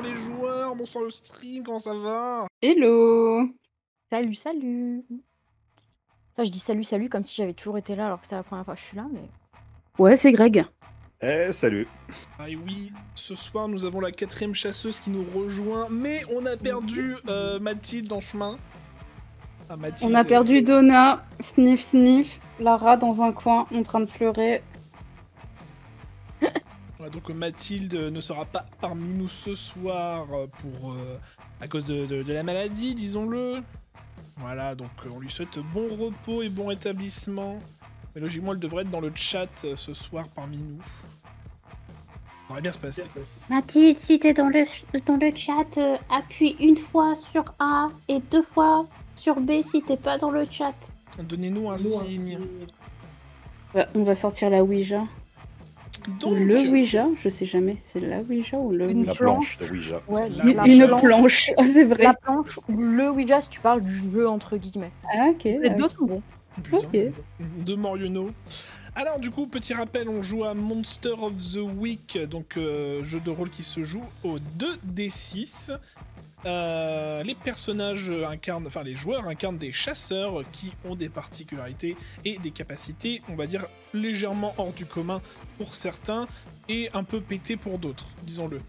bonsoir les joueurs, bonsoir le stream, comment ça va? Hello! Salut, salut. Enfin, je dis salut, salut comme si j'avais toujours été là alors que c'est la première fois que je suis là, mais... Ouais, c'est Greg. Eh, salut. Ah et oui, ce soir nous avons la 4ème chasseuse qui nous rejoint, mais on a perdu Mathilde en chemin. Ah, Mathilde, On a perdu Donna, sniff sniff, Lara dans un coin en train de pleurer. Voilà, donc Mathilde ne sera pas parmi nous ce soir à cause de la maladie, disons-le. Voilà, donc on lui souhaite bon repos et bon rétablissement. Mais logiquement, elle devrait être dans le chat ce soir parmi nous. Ça devrait bien se passer. Mathilde, si t'es dans le chat, appuie une fois sur A et 2 fois sur B si t'es pas dans le chat. Donnez-nous un signe. Bah, on va sortir la Ouija. Donc, Le Ouija, je sais jamais, c'est la Ouija ou le Une La Ouija. planche de Ouija. Ouais, La Une planche. planche, ah, c'est vrai. La planche ou le Ouija si tu parles du jeu entre guillemets. Ah, ok. Les deux sont bons. Putain, Ok. de Moriono. Alors du coup, petit rappel, on joue à Monster of the Week, donc jeu de rôle qui se joue au 2d6. Les personnages incarnent, enfin les joueurs incarnent des chasseurs qui ont des particularités et des capacités, on va dire, légèrement hors du commun pour certains et un peu pété pour d'autres, disons-le.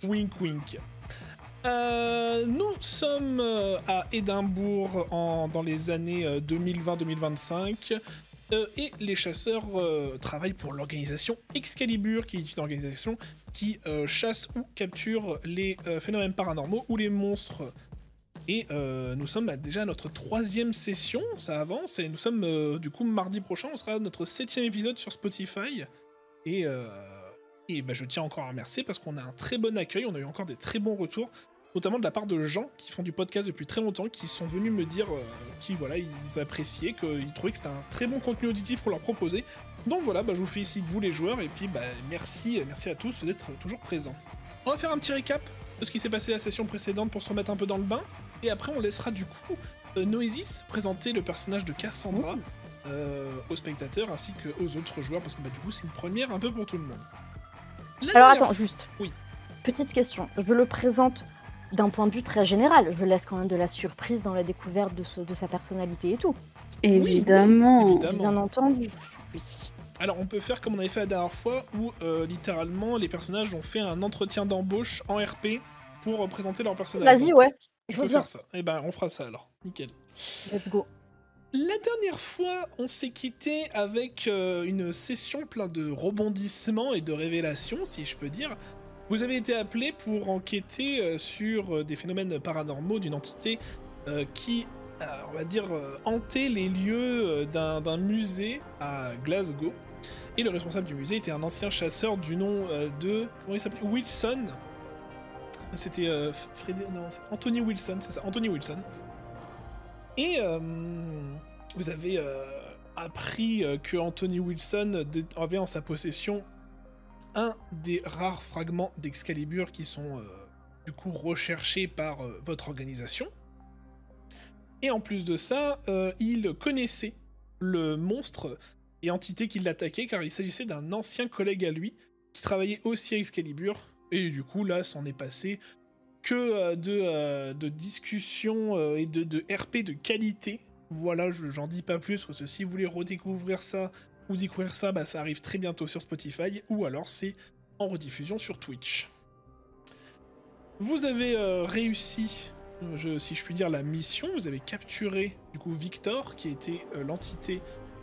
Wink wink. Nous sommes à Édimbourg dans les années 2020-2025 et les chasseurs travaillent pour l'organisation Excalibur, qui est une organisation qui chasse ou capture les phénomènes paranormaux ou les monstres. Et nous sommes déjà à notre 3e session, ça avance, et nous sommes du coup mardi prochain, on sera à notre 7e épisode sur Spotify. Et bah, je tiens encore à remercier parce qu'on a un très bon accueil, on a eu encore des très bons retours, notamment de la part de gens qui font du podcast depuis très longtemps, qui sont venus me dire qu'ils appréciaient, qu'ils trouvaient que c'était un très bon contenu auditif qu'on leur proposait. Donc voilà, bah, je vous félicite vous les joueurs, et puis bah, merci à tous d'être toujours présents. On va faire un petit récap de ce qui s'est passé la session précédente pour se remettre un peu dans le bain, et après on laissera du coup Noésis présenter le personnage de Cassandra aux spectateurs ainsi qu'aux autres joueurs, parce que bah, du coup c'est une première un peu pour tout le monde. Alors attends, juste. Oui. Petite question. Je le présente d'un point de vue très général. Je laisse quand même de la surprise dans la découverte de sa personnalité et tout. Évidemment. Oui, évidemment. Bien entendu. Oui. Alors on peut faire comme on avait fait la dernière fois où littéralement les personnages ont fait un entretien d'embauche en RP pour présenter leur personnage. Vas-y, ouais. Je Je peux veux bien. faire ça. Et ben on fera ça alors. Nickel. Let's go. La dernière fois, on s'est quitté avec une session plein de rebondissements et de révélations, si je peux dire. Vous avez été appelé pour enquêter sur des phénomènes paranormaux d'une entité qui, on va dire, hantait les lieux d'un musée à Glasgow. Et le responsable du musée était un ancien chasseur du nom de... Comment il s'appelait? Wilson. C'était Anthony Wilson, c'est ça, Anthony Wilson. Et vous avez appris que Anthony Wilson avait en sa possession un des rares fragments d'Excalibur qui sont du coup recherchés par votre organisation. Et en plus de ça, il connaissait le monstre et entité qui l'attaquait, car il s'agissait d'un ancien collègue à lui qui travaillait aussi à Excalibur. Et du coup, là, c'en est passé que de discussions et de RP de qualité. Voilà, j'en dis pas plus, parce que si vous voulez redécouvrir ça ou découvrir ça, bah, ça arrive très bientôt sur Spotify, ou alors c'est en rediffusion sur Twitch. Vous avez réussi, si je puis dire, la mission. Vous avez capturé du coup Victor, qui était l'entité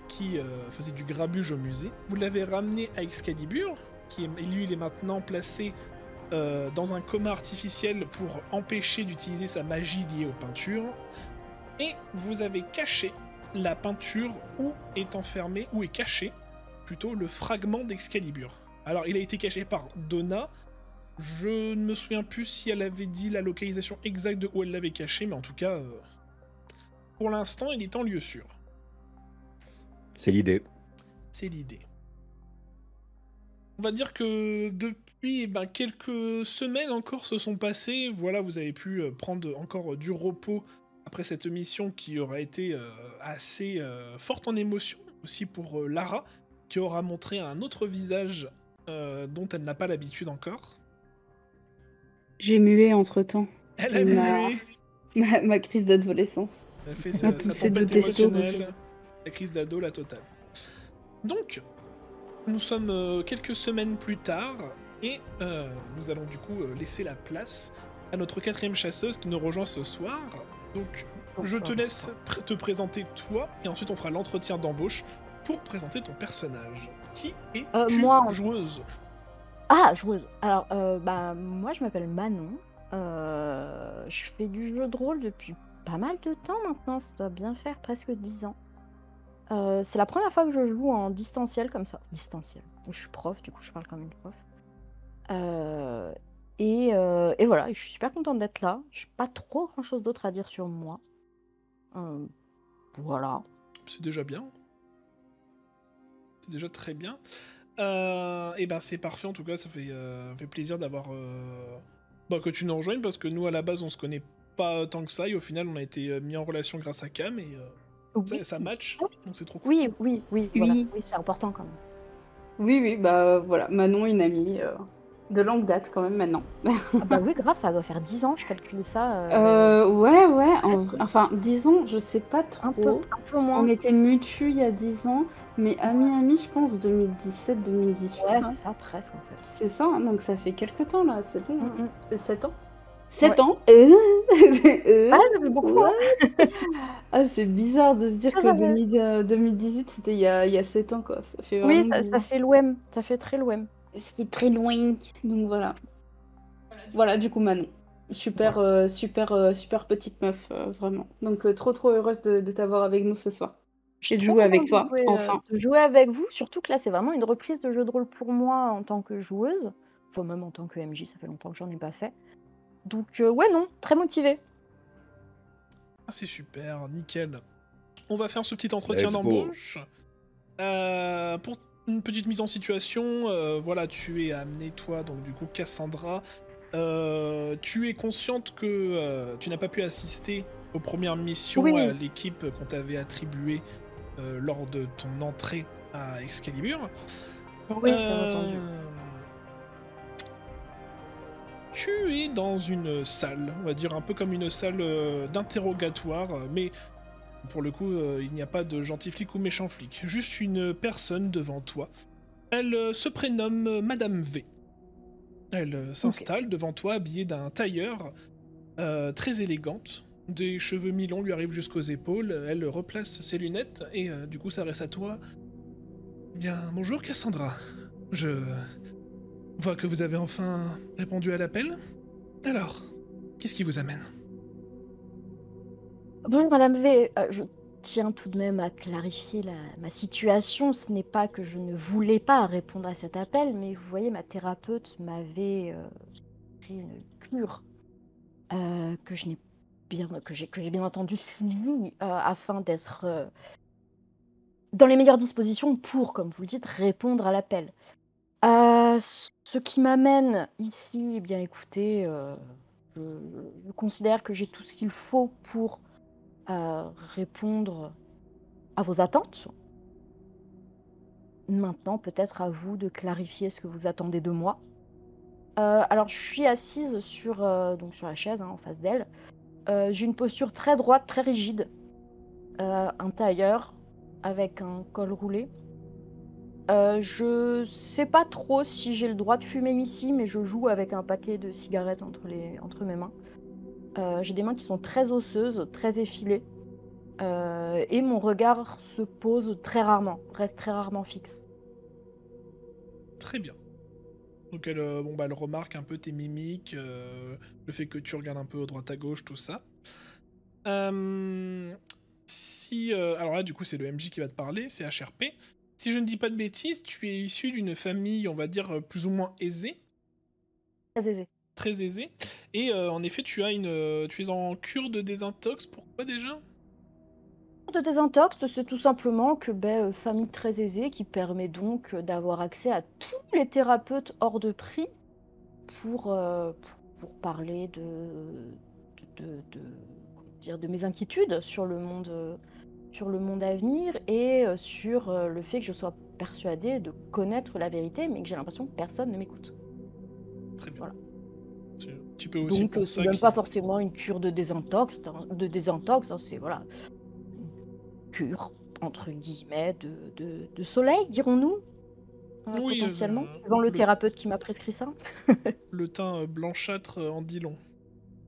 qui faisait du grabuge au musée. Vous l'avez ramené à Excalibur, lui il est maintenant placé dans un coma artificiel pour empêcher d'utiliser sa magie liée aux peintures. Et vous avez caché la peinture où est enfermé, où est caché plutôt le fragment d'Excalibur. Alors il a été caché par Donna. Je ne me souviens plus si elle avait dit la localisation exacte de où elle l'avait caché, mais en tout cas, pour l'instant, il est en lieu sûr. C'est l'idée. C'est l'idée. On va dire que depuis quelques semaines encore se sont passées. Voilà, vous avez pu prendre encore du repos après cette mission qui aura été assez forte en émotion, aussi pour Lara, qui aura montré un autre visage dont elle n'a pas l'habitude encore. J'ai mué entre-temps. Elle a Ma- mué. Ma crise d'adolescence. Elle fait Ma sa poussée de tempête testo, émotionnelle. La crise d'ado, la totale. Donc, nous sommes quelques semaines plus tard et nous allons du coup laisser la place à notre 4e chasseuse qui nous rejoint ce soir. Donc, je te laisse te présenter toi et ensuite on fera l'entretien d'embauche pour présenter ton personnage. Qui est-tu, moi, joueuse? Ah, joueuse. Alors, moi, je m'appelle Manon. Je fais du jeu de rôle depuis pas mal de temps maintenant. Ça doit bien faire presque 10 ans. C'est la première fois que je joue en distanciel comme ça. Distanciel. Je suis prof, du coup, je parle comme une prof. Et voilà, je suis super contente d'être là. J'ai pas trop grand-chose d'autre à dire sur moi. Voilà. C'est déjà bien. C'est déjà très bien. Et ben c'est parfait en tout cas, ça fait plaisir d'avoir que tu nous rejoignes parce que nous à la base on se connaît pas tant que ça et au final on a été mis en relation grâce à Cam et Oui, ça match, donc c'est trop cool. oui, Oui. voilà. Oui, c'est important quand même. Oui, bah voilà, Manon, une amie de longue date quand même maintenant. Ah bah oui, grave, ça doit faire 10 ans, je calcule ça. Ouais, enfin, disons, je sais pas Un trop. peu moins. On était mutus il y a 10 ans, mais amis, je pense 2017-2018. Ouais, hein. c'est ça, presque en fait. C'est ça, hein, donc ça fait quelques temps là, c'est bon. Mm, mm. Ça fait 7 ans. 7 Ouais. ans Ah, ça fait beaucoup, hein. Ah, c'est bizarre de se dire Ah, que ouais. 2018 c'était il y a 7 ans quoi. Ça fait Oui, vraiment. ça fait l'OM, ça fait très l'OM. Ça fait très loin. Donc voilà. Voilà, du coup, Manon. Super petite meuf, vraiment. Donc, trop heureuse de t'avoir avec nous ce soir. Je Et de suis trop jouer avec contente toi, jouer, enfin. de jouer avec vous, surtout que là, c'est vraiment une reprise de jeu de rôle pour moi en tant que joueuse. Enfin, même en tant que MJ, ça fait longtemps que j'en ai pas fait. Donc, ouais, non, très motivée. Ah, c'est super, nickel. On va faire ce petit entretien Let's go. d'embauche. Pour une petite mise en situation, voilà, tu es amené, toi, donc du coup, Cassandra. Tu es consciente que tu n'as pas pu assister aux premières missions Oui. à l'équipe qu'on t'avait attribuée lors de ton entrée à Excalibur. Oui, bien entendu. Tu es dans une salle, on va dire un peu comme une salle d'interrogatoire, mais pour le coup, il n'y a pas de gentil flic ou méchant flic, juste une personne devant toi. Elle se prénomme Madame V. Elle s'installe devant toi habillée d'un tailleur très élégante. Des cheveux mi-longs lui arrivent jusqu'aux épaules. Elle replace ses lunettes et du coup s'adresse à toi. Bien, bonjour Cassandra. Je vois que vous avez enfin répondu à l'appel. Alors, qu'est-ce qui vous amène? Bonjour Madame V, je tiens tout de même à clarifier ma situation. Ce n'est pas que je ne voulais pas répondre à cet appel, mais vous voyez, ma thérapeute m'avait pris une cure que j'ai bien entendu suivie afin d'être dans les meilleures dispositions pour, comme vous le dites, répondre à l'appel. Ce qui m'amène ici, eh bien écoutez, je considère que j'ai tout ce qu'il faut pour répondre à vos attentes. Maintenant, peut-être à vous de clarifier ce que vous attendez de moi. Alors, je suis assise sur la chaise, en face d'elle. J'ai une posture très droite, très rigide. Un tailleur avec un col roulé. Je sais pas trop si j'ai le droit de fumer ici, mais je joue avec un paquet de cigarettes entre mes mains. J'ai des mains qui sont très osseuses, très effilées. Et mon regard se pose très rarement, reste très rarement fixe. Très bien. Donc elle remarque un peu tes mimiques, le fait que tu regardes un peu à droite à gauche, tout ça. Alors là, du coup, c'est le MJ qui va te parler, c'est HRP. Si je ne dis pas de bêtises, tu es issu d'une famille, on va dire, plus ou moins aisée. Très aisée. Très aisée. Et en effet, tu es en cure de désintox. Pourquoi déjà? De désintox, c'est tout simplement que famille très aisée qui permet donc d'avoir accès à tous les thérapeutes hors de prix pour parler de mes inquiétudes sur le monde à venir et sur le fait que je sois persuadée de connaître la vérité, mais que j'ai l'impression que personne ne m'écoute. Très bien. Voilà. C'est un petit peu aussi Donc, pour c'est ça même qu'il... pas forcément une cure de désintox, hein, c'est voilà, une cure, entre guillemets, de soleil, dirons-nous, Oui, potentiellement, suivant le thérapeute qui m'a prescrit ça. le teint blanchâtre en dit long.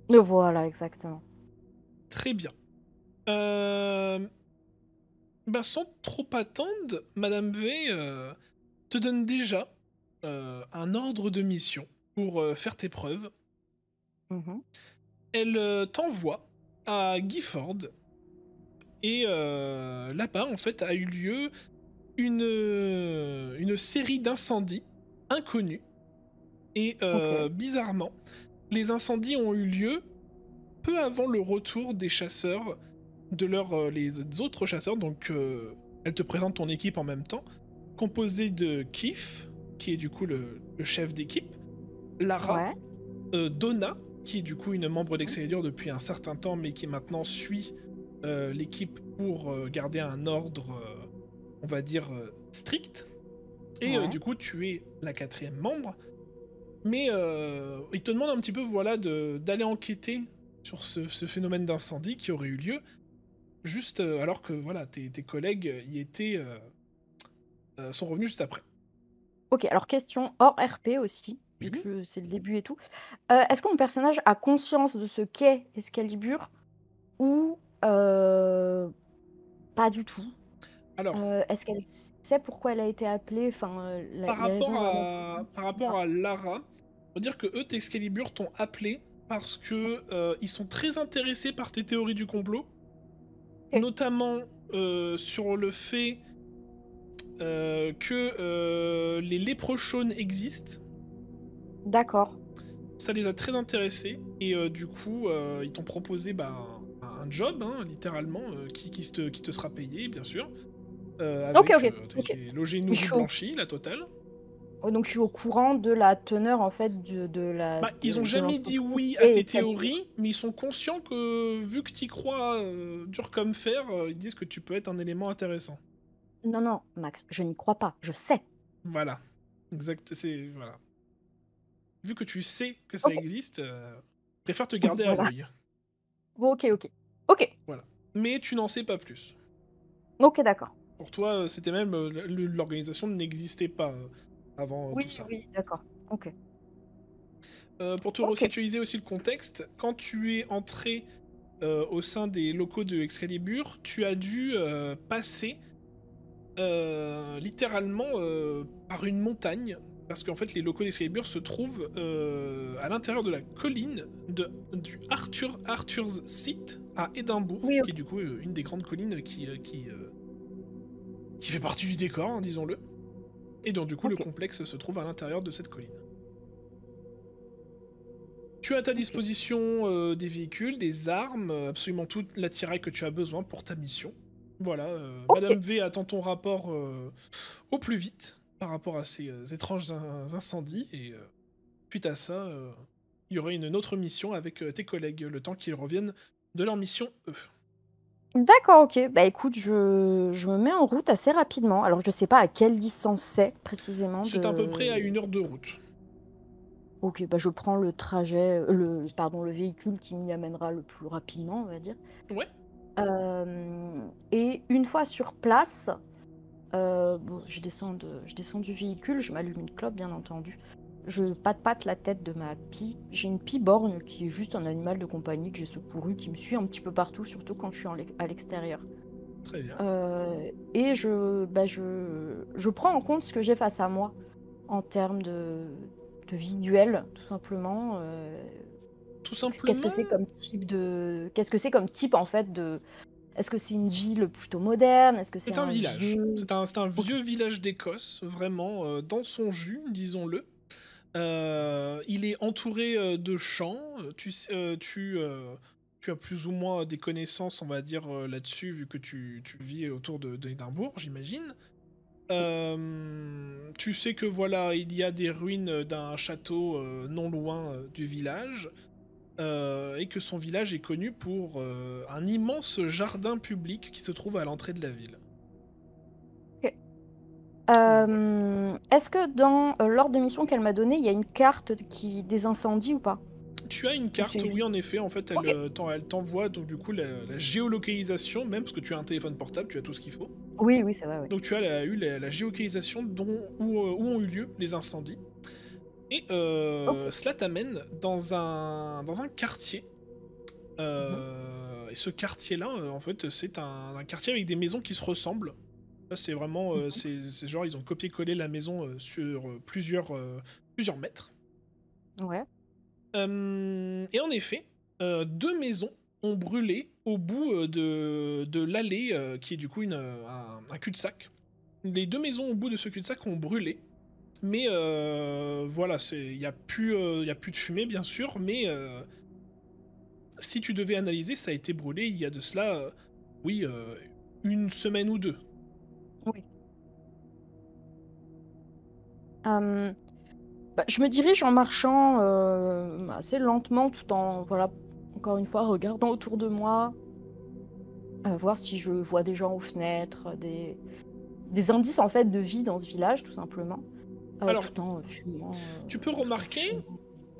Voilà, exactement. Très bien. Bah, sans trop attendre, Madame V te donne déjà un ordre de mission pour faire tes preuves. Mhm. Elle t'envoie à Gifford et là-bas, en fait, a eu lieu une série d'incendies inconnus. Et Ok. bizarrement, les incendies ont eu lieu peu avant le retour des chasseurs, les autres chasseurs. Donc, elle te présente ton équipe en même temps, composée de Keith, qui est du coup le chef d'équipe, Lara, Ouais. Donna, qui est du coup une membre d'Excalibur depuis un certain temps, mais qui maintenant suit l'équipe pour garder un ordre, on va dire, strict. Et Ouais. du coup, tu es la 4e membre. Mais il te demande un petit peu, voilà, d'aller enquêter sur ce phénomène d'incendie qui aurait eu lieu, juste alors que voilà, tes collègues y étaient, sont revenus juste après. Ok, alors question hors RP aussi, vu Oui. que c'est le début et tout. Est-ce que mon personnage a conscience de ce qu'est Excalibur ou pas du tout? Alors, Est-ce qu'elle sait pourquoi elle a été appelée? Enfin, par les raisons rapport vraiment à, précises par ou rapport pas? à Lara, faut dire que eux, Excalibur, t'ont appelé parce que ils sont très intéressés par tes théories du complot, Ok. notamment sur le fait que les léprochaunes existent. D'accord. Ça les a très intéressés et du coup ils t'ont proposé un job, hein, littéralement, qui te sera payé bien sûr, Ok, avec ok, ok. t'es logé, Je nourri, suis au... blanchi, la totale. Donc je suis au courant de la teneur en fait Bah, ils ont de jamais dit l'entreprise oui à et tes Excalibur. théories, mais ils sont conscients que vu que t'y crois dur comme fer, ils disent que tu peux être un élément intéressant. Non, non, Max, je n'y crois pas, je sais. Voilà, exact, c'est voilà. Vu que tu sais que ça Ok, existe, je préfère te garder à voilà. l'œil. Bon, ok, ok. Ok, Voilà. Mais tu n'en sais pas plus. ok, d'accord. Pour toi, c'était même l'organisation n'existait pas avant Oui, tout ça. oui, d'accord. Ok. Pour te Ok. resitualiser aussi le contexte, quand tu es entré au sein des locaux de Excalibur, tu as dû passer littéralement par une montagne, parce qu'en fait les locaux d'Excalibur se trouvent à l'intérieur de la colline du Arthur's Seat à Édimbourg, Oui, qui ok. est du coup une des grandes collines qui fait partie du décor, hein, disons-le. Et donc du coup le Ok. complexe se trouve à l'intérieur de cette colline. Tu as à ta Ok. disposition des véhicules, des armes, absolument toute l'attirail que tu as besoin pour ta mission. Voilà, Ok. Madame V attend ton rapport au plus vite par rapport à ces étranges incendies, et suite à ça, il y aurait une autre mission avec tes collègues, le temps qu'ils reviennent de leur mission, eux. D'accord, ok. Bah écoute, je me mets en route assez rapidement. Alors je sais pas à quelle distance c'est précisément C'est à peu près à de... 1 heure de route. Ok, bah je prends le trajet, pardon, le véhicule qui m'y amènera le plus rapidement, on va dire. Ouais, Et une fois sur place, bon, je descends du véhicule, je m'allume une clope, bien entendu. Je patte la tête de ma pie. J'ai une pie borgne qui est juste un animal de compagnie que j'ai secouru, qui me suit un petit peu partout, surtout quand je suis à l'extérieur. très bien. Et je prends en compte ce que j'ai face à moi en termes de visuel, tout simplement. Tout Qu'est-ce que simplement, c'est comme type de... Qu'est-ce que c'est comme type, en fait, de... Est-ce que c'est une ville plutôt moderne? Est-ce que c'est c'est un un village. vieux... C'est un Ok. vieux village d'Écosse, vraiment, dans son jus, disons-le. Il est entouré de champs. Tu as plus ou moins des connaissances, on va dire, là-dessus, vu que tu vis autour d'Édimbourg, j'imagine. Tu sais que voilà, il y a des ruines d'un château non loin du village, et que son village est connu pour un immense jardin public qui se trouve à l'entrée de la ville. Ok. Voilà. Est-ce que dans l'ordre de mission qu'elle m'a donné, il y a une carte des incendies ou pas? Tu as une carte, C'est oui, en effet. En fait, Ok. elle t'envoie donc du coup la géolocalisation, même parce que tu as un téléphone portable, tu as tout ce qu'il faut. Oui, oui, c'est vrai, oui. Donc tu as eu la géolocalisation où ont eu lieu les incendies. Et Ok. cela t'amène dans un quartier. Et ce quartier-là, en fait, c'est un quartier avec des maisons qui se ressemblent. Là, c'est vraiment, c'est genre ils ont copié-collé la maison sur plusieurs mètres. Ouais. Et en effet, 2 maisons ont brûlé au bout de l'allée qui est du coup un cul-de-sac. Les 2 maisons au bout de ce cul-de-sac ont brûlé. Mais voilà, il n'y a plus de fumée bien sûr, mais si tu devais analyser, ça a été brûlé il y a de cela, oui, une semaine ou 2. Oui. Je me dirige en marchant assez lentement, tout en, voilà, encore une fois, regardant autour de moi, voir si je vois des gens aux fenêtres, des indices en fait de vie dans ce village, tout simplement, Alors, tout en fumant. tu peux tout en remarquer fumant.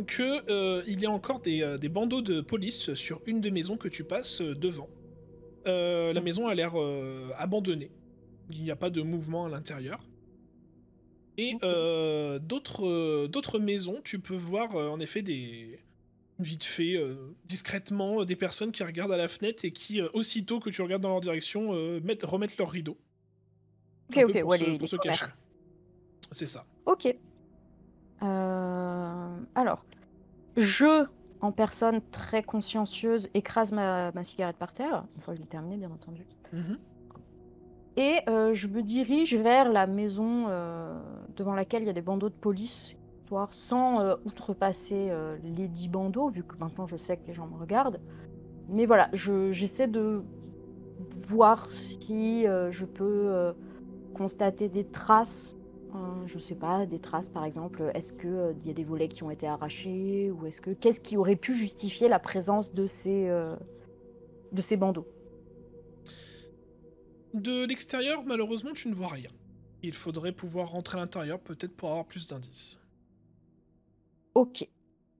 que il y a encore des bandeaux de police sur une des maisons que tu passes devant. La maison a l'air abandonnée. Il n'y a pas de mouvement à l'intérieur. Et Ok. d'autres maisons, tu peux voir en effet vite fait, discrètement, des personnes qui regardent à la fenêtre et qui, aussitôt que tu regardes dans leur direction, remettent leurs rideaux. Ok, Un peu ok, pour ouais, se, les pour se commères. cacher. C'est ça. Ok. Alors, je, en personne très consciencieuse, écrase ma cigarette par terre. Une fois que je l'ai terminée, bien entendu. Mhm. Et je me dirige vers la maison devant laquelle il y a des bandeaux de police, histoire sans outrepasser les 10 bandeaux, vu que maintenant je sais que les gens me regardent. Mais voilà, j'essaie de voir si je peux constater des traces. Je sais pas, des traces par exemple. Est-ce que il y a des volets qui ont été arrachés, ou qu'est-ce qui aurait pu justifier la présence de ces bandeaux? De l'extérieur, malheureusement, tu ne vois rien. Il faudrait pouvoir rentrer à l'intérieur, peut-être pour avoir plus d'indices. Ok.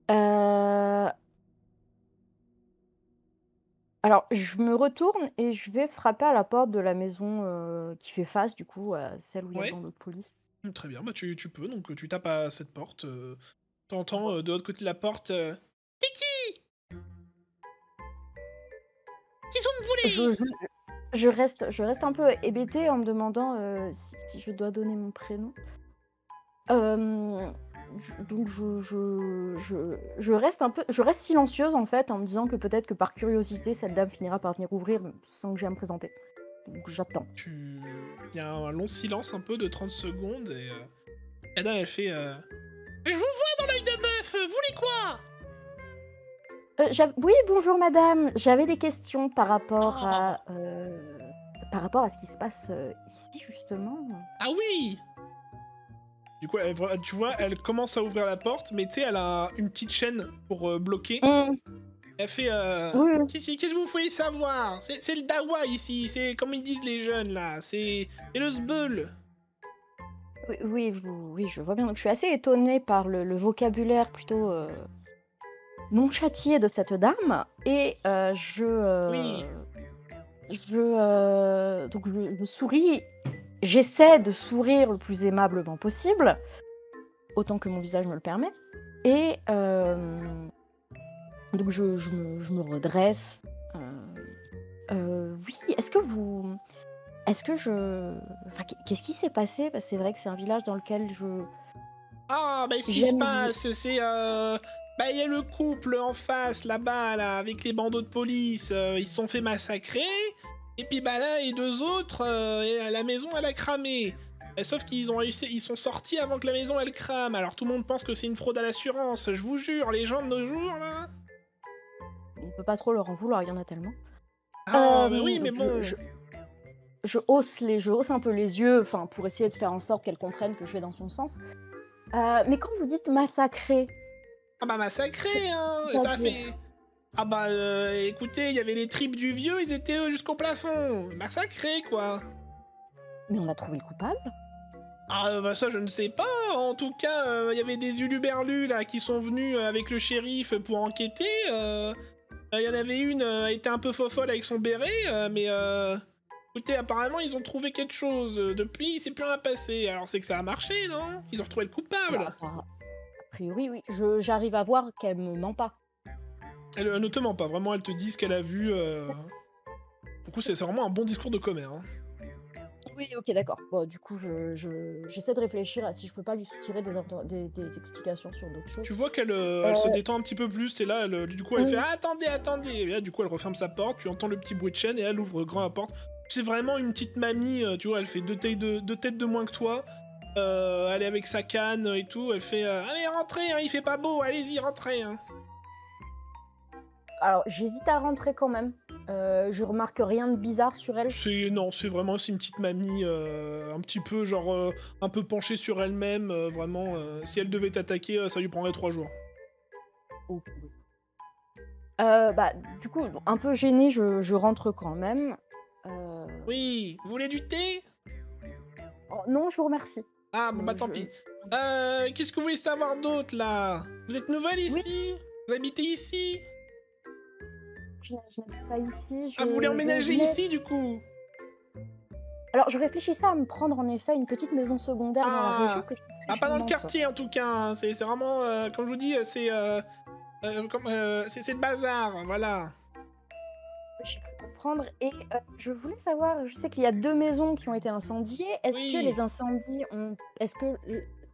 Alors, je me retourne et je vais frapper à la porte de la maison qui fait face, du coup, à celle où il y a le Ouais, bandeau de police. très bien, bah tu peux, donc tu tapes à cette porte. T'entends de l'autre côté de la porte. C'est qui? Qui sont vous Je, voulez? je reste un peu hébétée en me demandant si je dois donner mon prénom. Donc, je reste silencieuse en fait, en me disant que peut-être que par curiosité, cette dame finira par venir ouvrir sans que j'aie à me présenter. Donc, j'attends. Il y a un long silence, un peu de 30 secondes, et la dame elle fait je vous vois dans l'œil de bœuf, vous voulez quoi? Oui, bonjour madame. J'avais des questions par rapport Ah. à ce qui se passe ici, justement. Ah oui. Du coup, tu vois, elle commence à ouvrir la porte, mais tu sais, elle a une petite chaîne pour bloquer. Mmh, Elle fait oui, oui. qu'est-ce que vous voulez savoir? C'est le dawa ici, c'est comme ils disent les jeunes là, c'est le sbeul. Oui, oui, je vois bien. Donc, je suis assez étonnée par le vocabulaire plutôt non châtié de cette dame. Et Oui. donc je souris. J'essaie de sourire le plus aimablement possible, autant que mon visage me le permet. Et donc je me redresse. Oui, est-ce que enfin, qu'est-ce qui s'est passé? Parce que c'est vrai que c'est un village dans lequel Ah, bah ce qui se j'aime. passe, c'est bah il y a le couple en face là-bas là avec les bandeaux de police, ils se sont fait massacrer. Et puis bah là les 2 autres, et la maison elle a cramé. Sauf qu'ils ont réussi, ils sont sortis avant que la maison elle crame. Alors tout le monde pense que c'est une fraude à l'assurance. Je vous jure, les gens de nos jours là. On peut pas trop leur en vouloir, il y en a tellement. Ah bah oui, mais Donc bon. je hausse un peu les yeux, enfin, pour essayer de faire en sorte qu'elle comprenne que je vais dans son sens. Mais quand vous dites massacrer, Ah bah massacré, hein. Ça c'est-à-dire? fait. Ah bah écoutez, il y avait les tripes du vieux, ils étaient jusqu'au plafond. Massacré quoi. Mais on a trouvé le coupable? Ah bah ça je ne sais pas, en tout cas, il y avait des uluberlus là qui sont venus avec le shérif pour enquêter. Il y en avait une, elle était un peu fofolle avec son béret, mais écoutez, apparemment ils ont trouvé quelque chose. Depuis, il s'est plus rien passé. Alors c'est que ça a marché, non? Ils ont retrouvé le coupable. Bah, a priori, oui. J'arrive à voir qu'elle me ment pas. Elle ne te ment pas, vraiment, elle te dit ce qu'elle a vu. Du coup, c'est vraiment un bon discours de commère. Hein. Oui, ok, d'accord. Bon, du coup, j'essaie de réfléchir à si je peux pas lui soutirer des explications sur d'autres choses. Tu vois qu'elle elle se détend un petit peu plus, et là, du coup, elle fait ah, attendez, attendez. Et là, du coup, elle referme sa porte, tu entends le petit bruit de chaîne, et elle ouvre grand la porte. C'est vraiment une petite mamie, tu vois, elle fait deux têtes de moins que toi. Elle est avec sa canne et tout, elle fait allez, rentrez, hein, il fait pas beau, allez-y, rentrez. Hein. Alors, j'hésite à rentrer quand même. Je remarque rien de bizarre sur elle. Non, c'est vraiment une petite mamie, un petit peu genre un peu penchée sur elle-même, vraiment. Si elle devait t'attaquer, ça lui prendrait 3 jours. Ok. Bah, du coup, un peu gênée, je rentre quand même. Oui, vous voulez du thé? Oh, non, je vous remercie. Ah, bon bah tant pis. Qu'est-ce que vous voulez savoir d'autre là? Vous êtes nouvelle ici? Vous habitez ici? Je n'habite pas ici. Ah, vous voulez emménager ici du coup? Alors, je réfléchissais à me prendre en effet une petite maison secondaire dans la région que je trouve très pas dans le charmante. quartier en tout cas. Hein. C'est vraiment, comme je vous dis, c'est le bazar, voilà. J'ai cru comprendre. Et je voulais savoir, je sais qu'il y a 2 maisons qui ont été incendiées. Est-ce Oui. que les incendies ont... Est-ce que...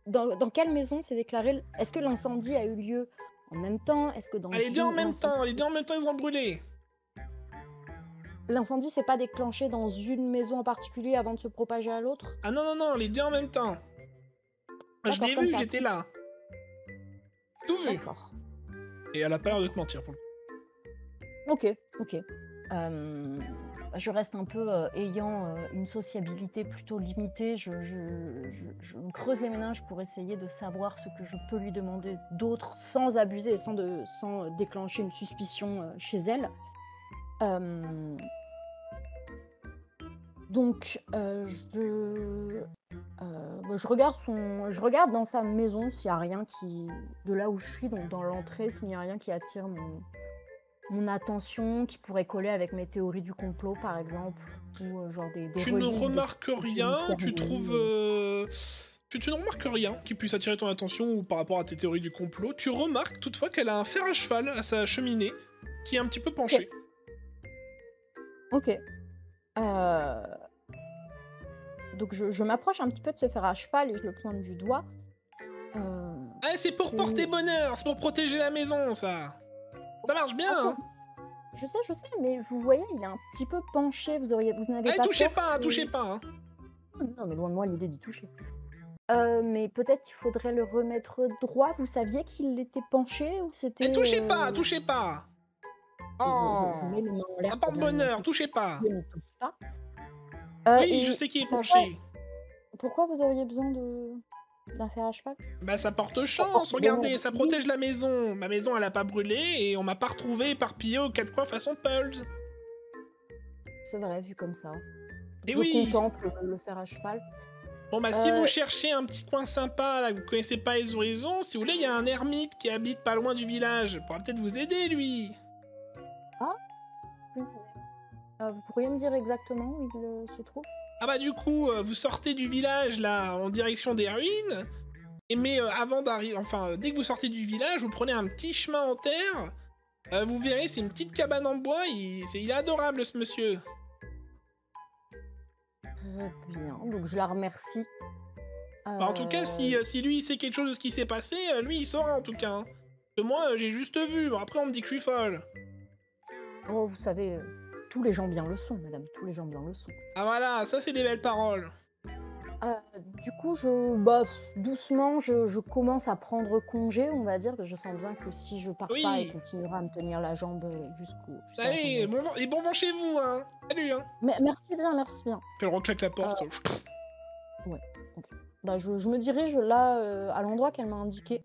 Dans quelle maison c'est déclaré? Est-ce que l'incendie a eu lieu en même temps? Est-ce que dans Les deux en même temps, l'incendie- les deux en même temps, ils ont brûlé. L'incendie s'est pas déclenché dans une maison en particulier avant de se propager à l'autre? Ah non, non, non, les deux en même temps. Je D'accord, l'ai comme vu, ça. j'étais là. Tout vu. D'accord. Et elle a pas l'air de te mentir pour le coup. Ok, ok. Je reste un peu ayant une sociabilité plutôt limitée. Je me creuse les méninges pour essayer de savoir ce que je peux lui demander d'autre sans abuser et sans déclencher une suspicion chez elle. Donc, je regarde dans sa maison s'il n'y a rien qui, de là où je suis, donc dans l'entrée, s'il n'y a rien qui attire mon attention, qui pourrait coller avec mes théories du complot, par exemple, ou genre des Tu ne reliques de remarques trucs rien, tu mystérieux. trouves... Tu ne remarques rien qui puisse attirer ton attention ou par rapport à tes théories du complot. Tu remarques toutefois qu'elle a un fer à cheval à sa cheminée qui est un petit peu penché. Ok. Donc je m'approche un petit peu de ce fer à cheval et je le pointe du doigt. Ah, c'est pour porter bonheur, c'est pour protéger la maison, ça. Ça marche bien, Bien sûr. hein. Je sais, mais vous voyez, il est un petit peu penché. Vous n'avez pas touchez peur pas, que- touchez pas. Hein. Non, mais loin de moi l'idée d'y toucher. Mais peut-être qu'il faudrait le remettre droit. Vous saviez qu'il était penché ou c'était... Touchez pas, touchez pas. Oh, Je mets les mains en l'air un pour bien porte-bonheur, montrer touchez pas. qu'il ne touche pas. Oui, Et je sais qu'il est pourquoi- penché. Pourquoi vous auriez besoin d'un fer à cheval? Bah ça porte chance, Oh, regardez, bon, ça oui. protège la maison. Ma maison elle a pas brûlé et on m'a pas retrouvé éparpillé aux quatre coins façon Pulse. C'est vrai, vu comme ça. Et Je oui. contemple le fer à cheval. Bon bah si Euh, vous cherchez un petit coin sympa là, que vous connaissez pas les horizons, si vous voulez, il y a un ermite qui habite pas loin du village. Il pourra peut-être vous aider lui. Vous pourriez me dire exactement où il se trouve? Ah bah du coup, vous sortez du village là en direction des ruines. Mais avant d'arriver, dès que vous sortez du village, vous prenez un petit chemin en terre. Vous verrez, c'est une petite cabane en bois. Il est adorable ce monsieur. Très bien, donc je la remercie. Bah, en tout cas, si lui il sait quelque chose de ce qui s'est passé, lui il saura en tout cas. Hein. Que moi, j'ai juste vu. Bon, après, on me dit que je suis folle. Oh, vous savez, tous les gens bien le sont, madame, tous les gens bien le sont. Ah voilà, ça c'est des belles paroles. Du coup, doucement, je commence à prendre congé, on va dire. Je sens bien que si je pars Oui. pas, il continuera à me tenir la jambe jusqu'à la Allez, fin de la bon vent chez vous, hein. Salut, hein. Mais merci bien, merci bien. Puis elle reclaque la porte. Bah, je me dirige là à l'endroit qu'elle m'a indiqué,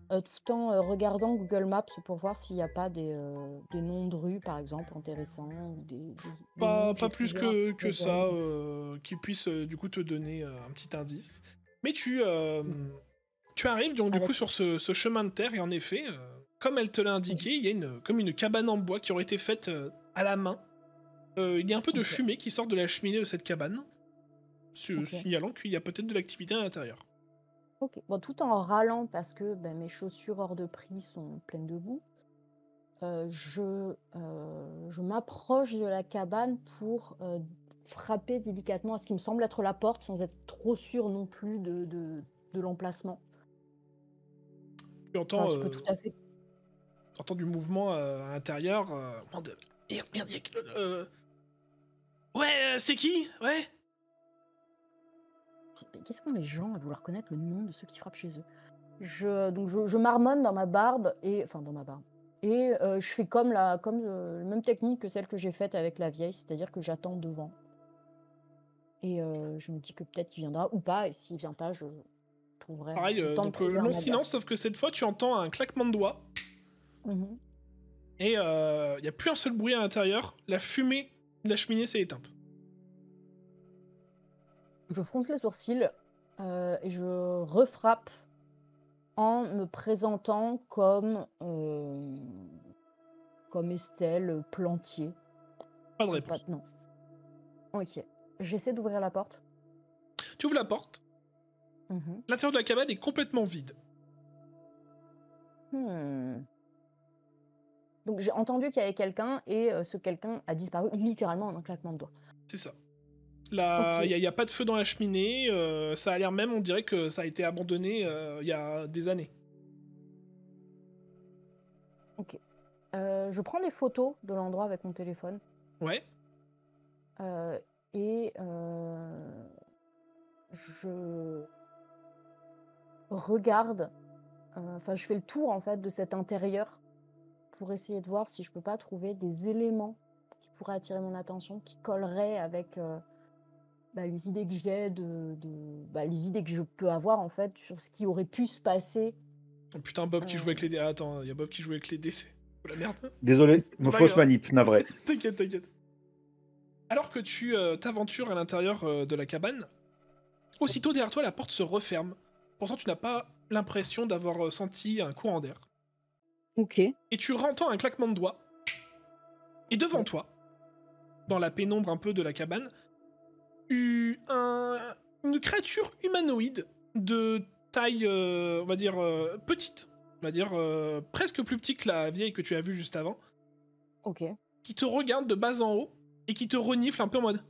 tout en regardant Google Maps pour voir s'il n'y a pas des noms de rues, par exemple, intéressants. Ou des Pas noms que j'ai plus pu voir un que petit peu ça, qui puisse du coup te donner un petit indice. Mais Tu arrives donc du Avec- coup sur ce chemin de terre et en effet, comme elle te l'a indiqué, il y a comme une cabane en bois qui aurait été faite à la main. Il y a un peu de Ok. fumée qui sort de la cheminée de cette cabane, Ok. signalant qu'il y a peut-être de l'activité à l'intérieur. Ok. Bon, tout en râlant parce que mes chaussures hors de prix sont pleines de boue, je m'approche de la cabane pour frapper délicatement à ce qui me semble être la porte sans être trop sûre non plus de l'emplacement. Tu entends, Enfin, je peux tout à fait. t'entends du mouvement à l'intérieur. Merde, il y a ouais, c'est qui? Ouais. Mais qu'est-ce qu'ont les gens à vouloir connaître le nom de ceux qui frappent chez eux? Donc je marmonne dans ma barbe enfin dans ma barbe. Et je fais comme la même technique que celle que j'ai faite avec la vieille, c'est-à-dire que j'attends devant. Et je me dis que peut-être qu'il viendra ou pas, et s'il vient pas, je trouverai Pareil, le temps de donc trouver un long adversaire. silence, sauf que cette fois tu entends un claquement de doigts Mhm. et il n'y a plus un seul bruit à l'intérieur. La fumée de la cheminée s'est éteinte. Je fronce les sourcils et je refrappe en me présentant comme Estelle Plantier. Pas de Je sais pas, réponse. non. Ok. J'essaie d'ouvrir la porte. Tu ouvres la porte. Mhm. L'intérieur de la cabane est complètement vide. Donc j'ai entendu qu'il y avait quelqu'un et ce quelqu'un a disparu littéralement en un claquement de doigts. C'est ça. Là, Ok. il n'y a pas de feu dans la cheminée. Ça a l'air même, on dirait que ça a été abandonné il y a des années. Je prends des photos de l'endroit avec mon téléphone Ouais. et je regarde, enfin je fais le tour en fait de cet intérieur pour essayer de voir si je peux pas trouver des éléments qui pourraient attirer mon attention, qui colleraient avec les idées que j'ai les idées que je peux avoir en fait sur ce qui aurait pu se passer. Oh, putain, Bob qui joue avec les dés. Ah, attends, il y a Bob qui joue avec les dés. C'est oh, la merde. Désolé, Pas fausse grave. manip, navré. T'inquiète, t'inquiète. Alors que tu t'aventures à l'intérieur de la cabane, aussitôt derrière toi, la porte se referme. Pourtant, tu n'as pas l'impression d'avoir senti un courant d'air. Ok. Et tu entends un claquement de doigts. Et devant toi, dans la pénombre un peu de la cabane, une créature humanoïde de taille, on va dire, petite. On va dire presque plus petite que la vieille que tu as vue juste avant. Ok. Qui te regarde de bas en haut et qui te renifle un peu en mode...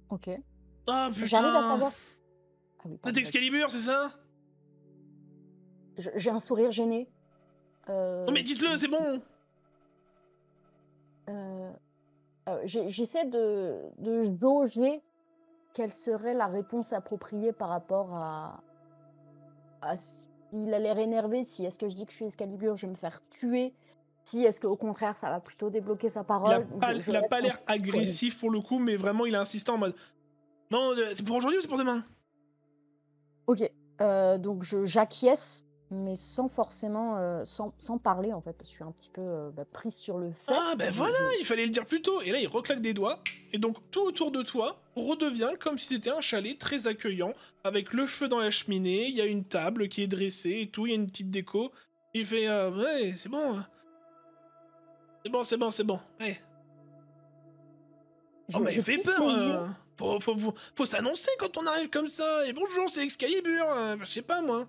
Ok. Ah putain. J'arrive à savoir. Ah oui, C'est pardon, Excalibur, c'est ça? j'ai un sourire gêné. Non mais dites-le, c'est bon. J'essaie de jauger quelle serait la réponse appropriée par rapport à s'il a l'air énervé, si est-ce que je dis que je suis Excalibur, je vais me faire tuer, si est-ce qu'au contraire ça va plutôt débloquer sa Il parole. a Donc, pas, je il a reste pas un l'air peu agressif pour le coup, mais vraiment il a insisté en mode... Non, c'est pour aujourd'hui ou c'est pour demain? Ok, donc j'acquiesce, mais sans forcément, sans parler en fait, parce que je suis un petit peu prise sur le fait. Ah ben voilà, il fallait le dire plus tôt. Et là il reclaque des doigts, et donc tout autour de toi redevient comme si c'était un chalet très accueillant, avec le feu dans la cheminée, il y a une table qui est dressée et tout, il y a une petite déco. Il fait ouais, c'est bon. C'est bon, ouais. Oh mais je il fait plisse peur. les yeux. Faut s'annoncer quand on arrive comme ça. Et bonjour, c'est Excalibur. Je sais pas moi.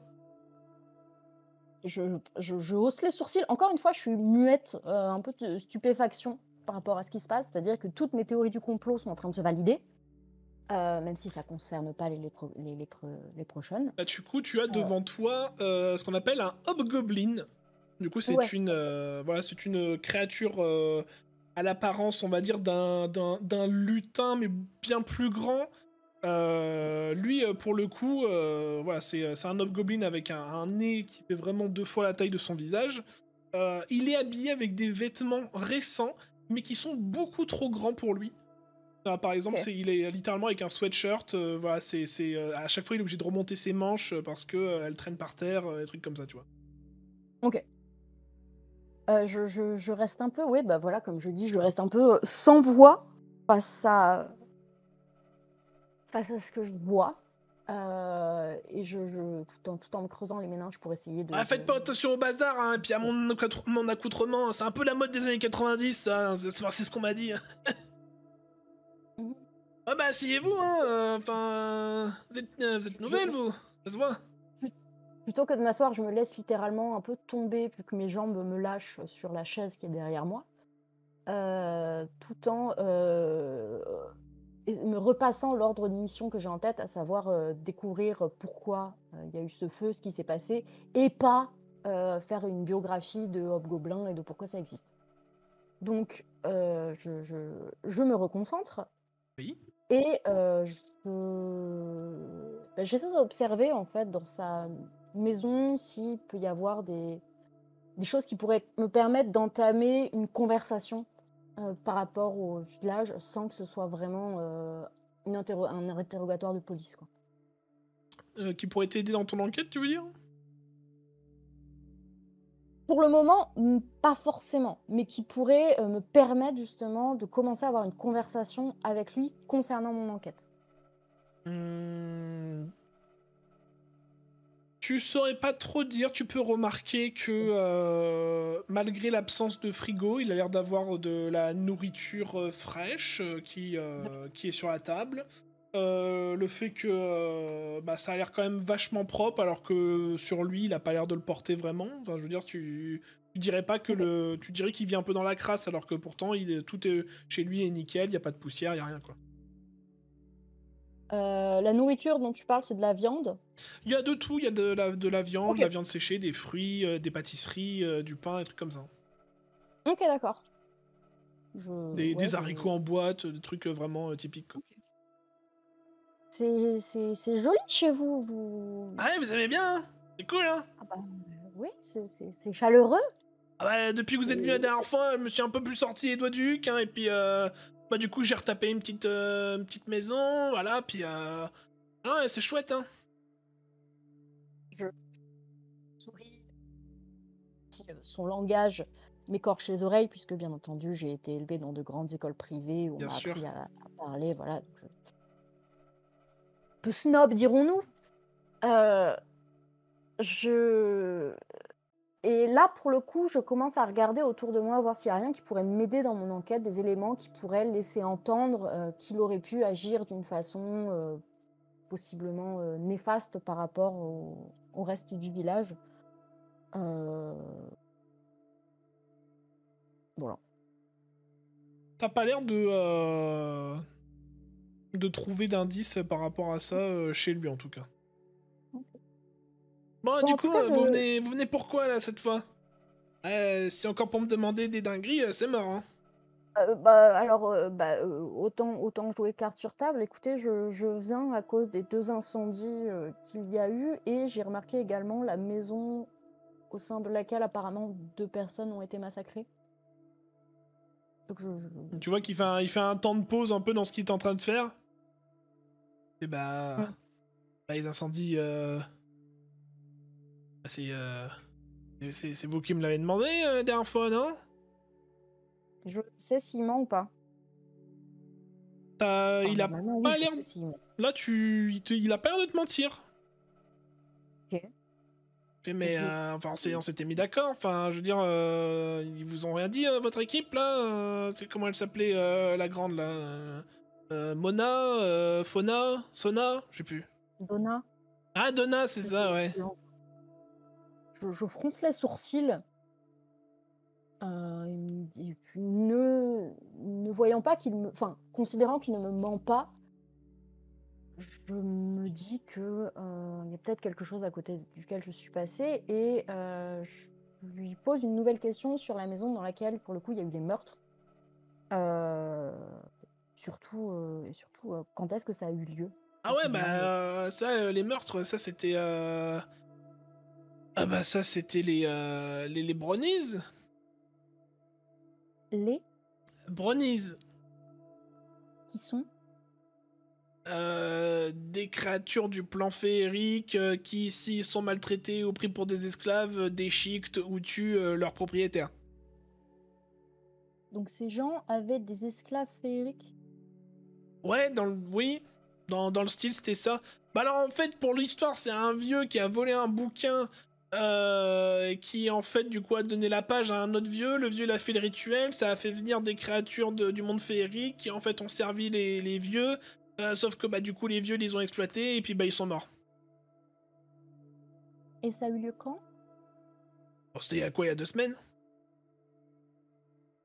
Je hausse les sourcils. Encore une fois, je suis muette, un peu de stupéfaction par rapport à ce qui se passe. C'est-à-dire que toutes mes théories du complot sont en train de se valider, même si ça ne concerne pas les prochaines. Bah, du coup, tu as devant toi ce qu'on appelle un hobgoblin. Du coup, c'est Ouais. c'est une créature à l'apparence, on va dire, d'un lutin, mais bien plus grand. Lui, pour le coup, c'est un hobgoblin avec un nez qui fait vraiment 2 fois la taille de son visage. Il est habillé avec des vêtements récents, mais qui sont beaucoup trop grands pour lui. Par exemple, Ok. il est littéralement avec un sweatshirt. À chaque fois, il est obligé de remonter ses manches parce que elles traînent par terre, des trucs comme ça, tu vois. Ok. Je reste un peu, oui, bah voilà, comme je dis, je reste un peu sans voix face à ce que je vois. Et tout en me creusant les méninges pour essayer de... Ah, faites pas attention au bazar, hein, et puis à mon accoutrement, c'est un peu la mode des années 90, ça, c'est ce qu'on m'a dit. Mhm. Ah bah asseyez-vous, hein, vous êtes nouvelle, vous, ça se voit. Plutôt que de m'asseoir, je me laisse littéralement un peu tomber, plus que mes jambes me lâchent sur la chaise qui est derrière moi, tout en me repassant l'ordre de mission que j'ai en tête, à savoir découvrir pourquoi il y a eu ce feu, ce qui s'est passé, et pas faire une biographie de Hobgoblin et de pourquoi ça existe. Donc, je me reconcentre. Oui. Et j'essaie d'observer, en fait, dans sa maison, s'il peut y avoir des choses qui pourraient me permettre d'entamer une conversation par rapport au village, sans que ce soit vraiment un interrogatoire de police, quoi. Qui pourrait t'aider dans ton enquête, tu veux dire? Pour le moment, pas forcément, mais qui pourrait me permettre justement de commencer à avoir une conversation avec lui concernant mon enquête. Tu saurais pas trop dire, tu peux remarquer que malgré l'absence de frigo, il a l'air d'avoir de la nourriture fraîche qui est sur la table. Le fait que ça a l'air quand même vachement propre, alors que sur lui, il a pas l'air de le porter vraiment. Enfin, je veux dire, tu dirais pas que tu dirais qu'il vit un peu dans la crasse, alors que pourtant, tout est chez lui est nickel, il y a pas de poussière, il y a rien, quoi. La nourriture dont tu parles, c'est de la viande? Il y a de tout, il y a de la viande, Ok. de la viande séchée, des fruits, des pâtisseries, du pain, des trucs comme ça. Ok, d'accord. Des haricots en boîte, des trucs vraiment typiques, quoi. Ok. C'est joli chez vous. Ah ouais, vous aimez bien, hein? C'est cool, hein? Ah bah, oui, c'est chaleureux. Ah bah, depuis que vous êtes venu la dernière fois, je me suis un peu plus sorti les doigts du cul, hein, et puis du coup j'ai retapé une petite maison, voilà, puis ouais, c'est chouette, hein. Je souris. Son langage m'écorche les oreilles, puisque bien entendu j'ai été élevée dans de grandes écoles privées où on Bien m'a sûr. appris à parler, voilà. Donc, peu snob, dirons-nous. Et là, pour le coup, je commence à regarder autour de moi, voir s'il n'y a rien qui pourrait m'aider dans mon enquête, des éléments qui pourraient laisser entendre qu'il aurait pu agir d'une façon possiblement néfaste par rapport au reste du village. Voilà. T'as pas l'air de trouver d'indices par rapport à ça chez lui, en tout cas. Bon, Bon, du en coup, tout cas, vous venez pourquoi, là, cette fois? C'est encore pour me demander des dingueries, c'est mort, hein. autant jouer carte sur table. Écoutez, je viens à cause des 2 incendies qu'il y a eu, et j'ai remarqué également la maison au sein de laquelle apparemment 2 personnes ont été massacrées. Donc Tu vois qu'il fait un temps de pause un peu dans ce qu'il est en train de faire. Et les incendies, c'est vous qui me l'avez demandé la dernière fois, non? je sais s'il ment ou pas. Il a Normalement, oui, pas je l'air... sais s'il ment. Là, il a pas l'air de te mentir. Ok. Mais Ok. on s'était mis d'accord. Enfin, je veux dire, ils vous ont rien dit, votre équipe là? C'est comment elle s'appelait, la grande là? Mona, Fauna, Sona, je sais plus. Donna, Ah, Donna, c'est ça, ouais. je fronce les sourcils. Et puis ne voyant pas enfin, considérant qu'il ne me ment pas, je me dis que il y a peut-être quelque chose à côté duquel je suis passée, et je lui pose une nouvelle question sur la maison dans laquelle, pour le coup, il y a eu des meurtres. Surtout, quand est-ce que ça a eu lieu? Ah ouais, ça, les meurtres, ça c'était... Ah bah ça c'était les brownies. Les Brownies. qui sont? Des créatures du plan féerique qui, s'ils sont maltraités ou pris pour des esclaves, déchiquetent ou tuent leurs propriétaires. Donc ces gens avaient des esclaves féeriques? Ouais, oui. Dans le style, c'était ça. Bah alors en fait, pour l'histoire, c'est un vieux qui a volé un bouquin qui en fait du coup a donné la page à un autre vieux. Le vieux il a fait le rituel, ça a fait venir des créatures du monde féerique qui en fait ont servi les vieux. Sauf que bah du coup les vieux les ont exploités et puis bah ils sont morts. Et ça a eu lieu quand? Bon, c'était il y a quoi, il y a 2 semaines?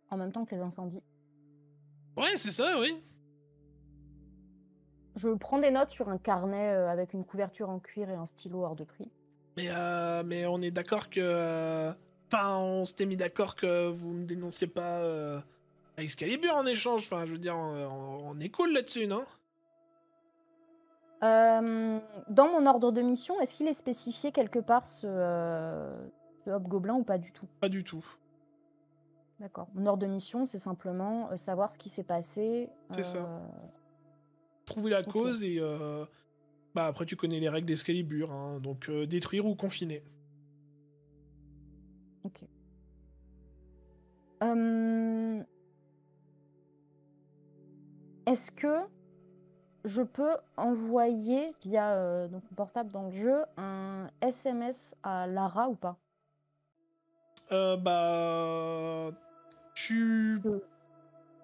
En même temps que les incendies. Ouais, c'est ça, oui. Je prends des notes sur un carnet avec une couverture en cuir et un stylo hors de prix. Mais on est d'accord que... Enfin, on s'était mis d'accord que vous me dénonciez pas à Excalibur en échange. Enfin, je veux dire, on est cool là-dessus, non? Dans mon ordre de mission, est-ce qu'il est spécifié quelque part ce hobgoblin ou pas du tout? Pas du tout. D'accord. Mon ordre de mission, c'est simplement savoir ce qui s'est passé. C'est ça. Trouver la cause et... Bah après, tu connais les règles d'Excalibur, hein, donc détruire ou confiner. Ok. Est-ce que je peux envoyer via donc mon portable dans le jeu un SMS à Lara ou pas? Bah... Tu... Je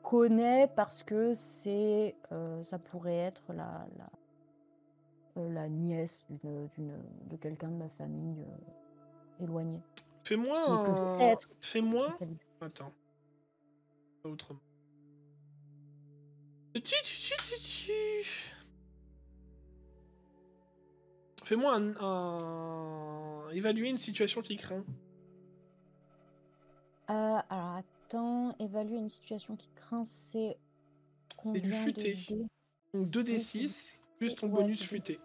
connais parce que c'est ça pourrait être la nièce de quelqu'un de ma famille éloigné. Fais-moi Mais que je un... sais être Fais-moi... Excalibur. Attends. Pas autrement. Fais-moi évaluer une situation qui craint. Alors attends, évaluer une situation qui craint, c'est C'est combien du futé. de dés? Donc 2d6 plus ton bonus c'est futé. 2d6.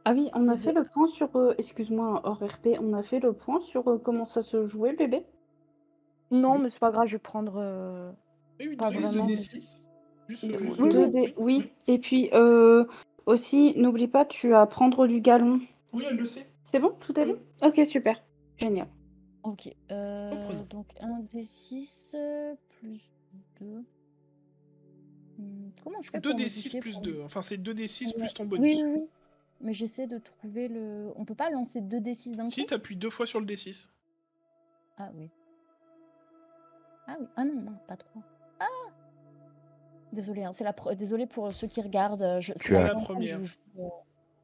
Ah oui, on a fait le point sur... excuse-moi, hors RP, on a fait le point sur comment ça se jouait, bébé? Non, Oui. mais c'est pas grave, je vais prendre Oui, pas vraiment. 2d6. Plus, Oui, Deux oui. dés, oui. Et puis, aussi, n'oublie pas, tu as prendre du galon. Oui, elle le sait. C'est bon? Tout est bon? Ok, super. Génial. Ok. Reprenons. Donc 1d6 plus 2. Comment je fais pour 2d6 modifier plus pour- 2. Enfin, c'est 2d6 Ouais. plus ton Oui, bonus. oui, oui. Mais j'essaie de trouver le... On peut pas lancer 2d6 d'un Si, coup? t'appuies 2 fois sur le d6. Ah oui. Ah oui. Ah non, non, pas 3. Ah! Désolée, hein, c'est désolée pour ceux qui regardent. C'est Tu as- la première fois que première. je joue,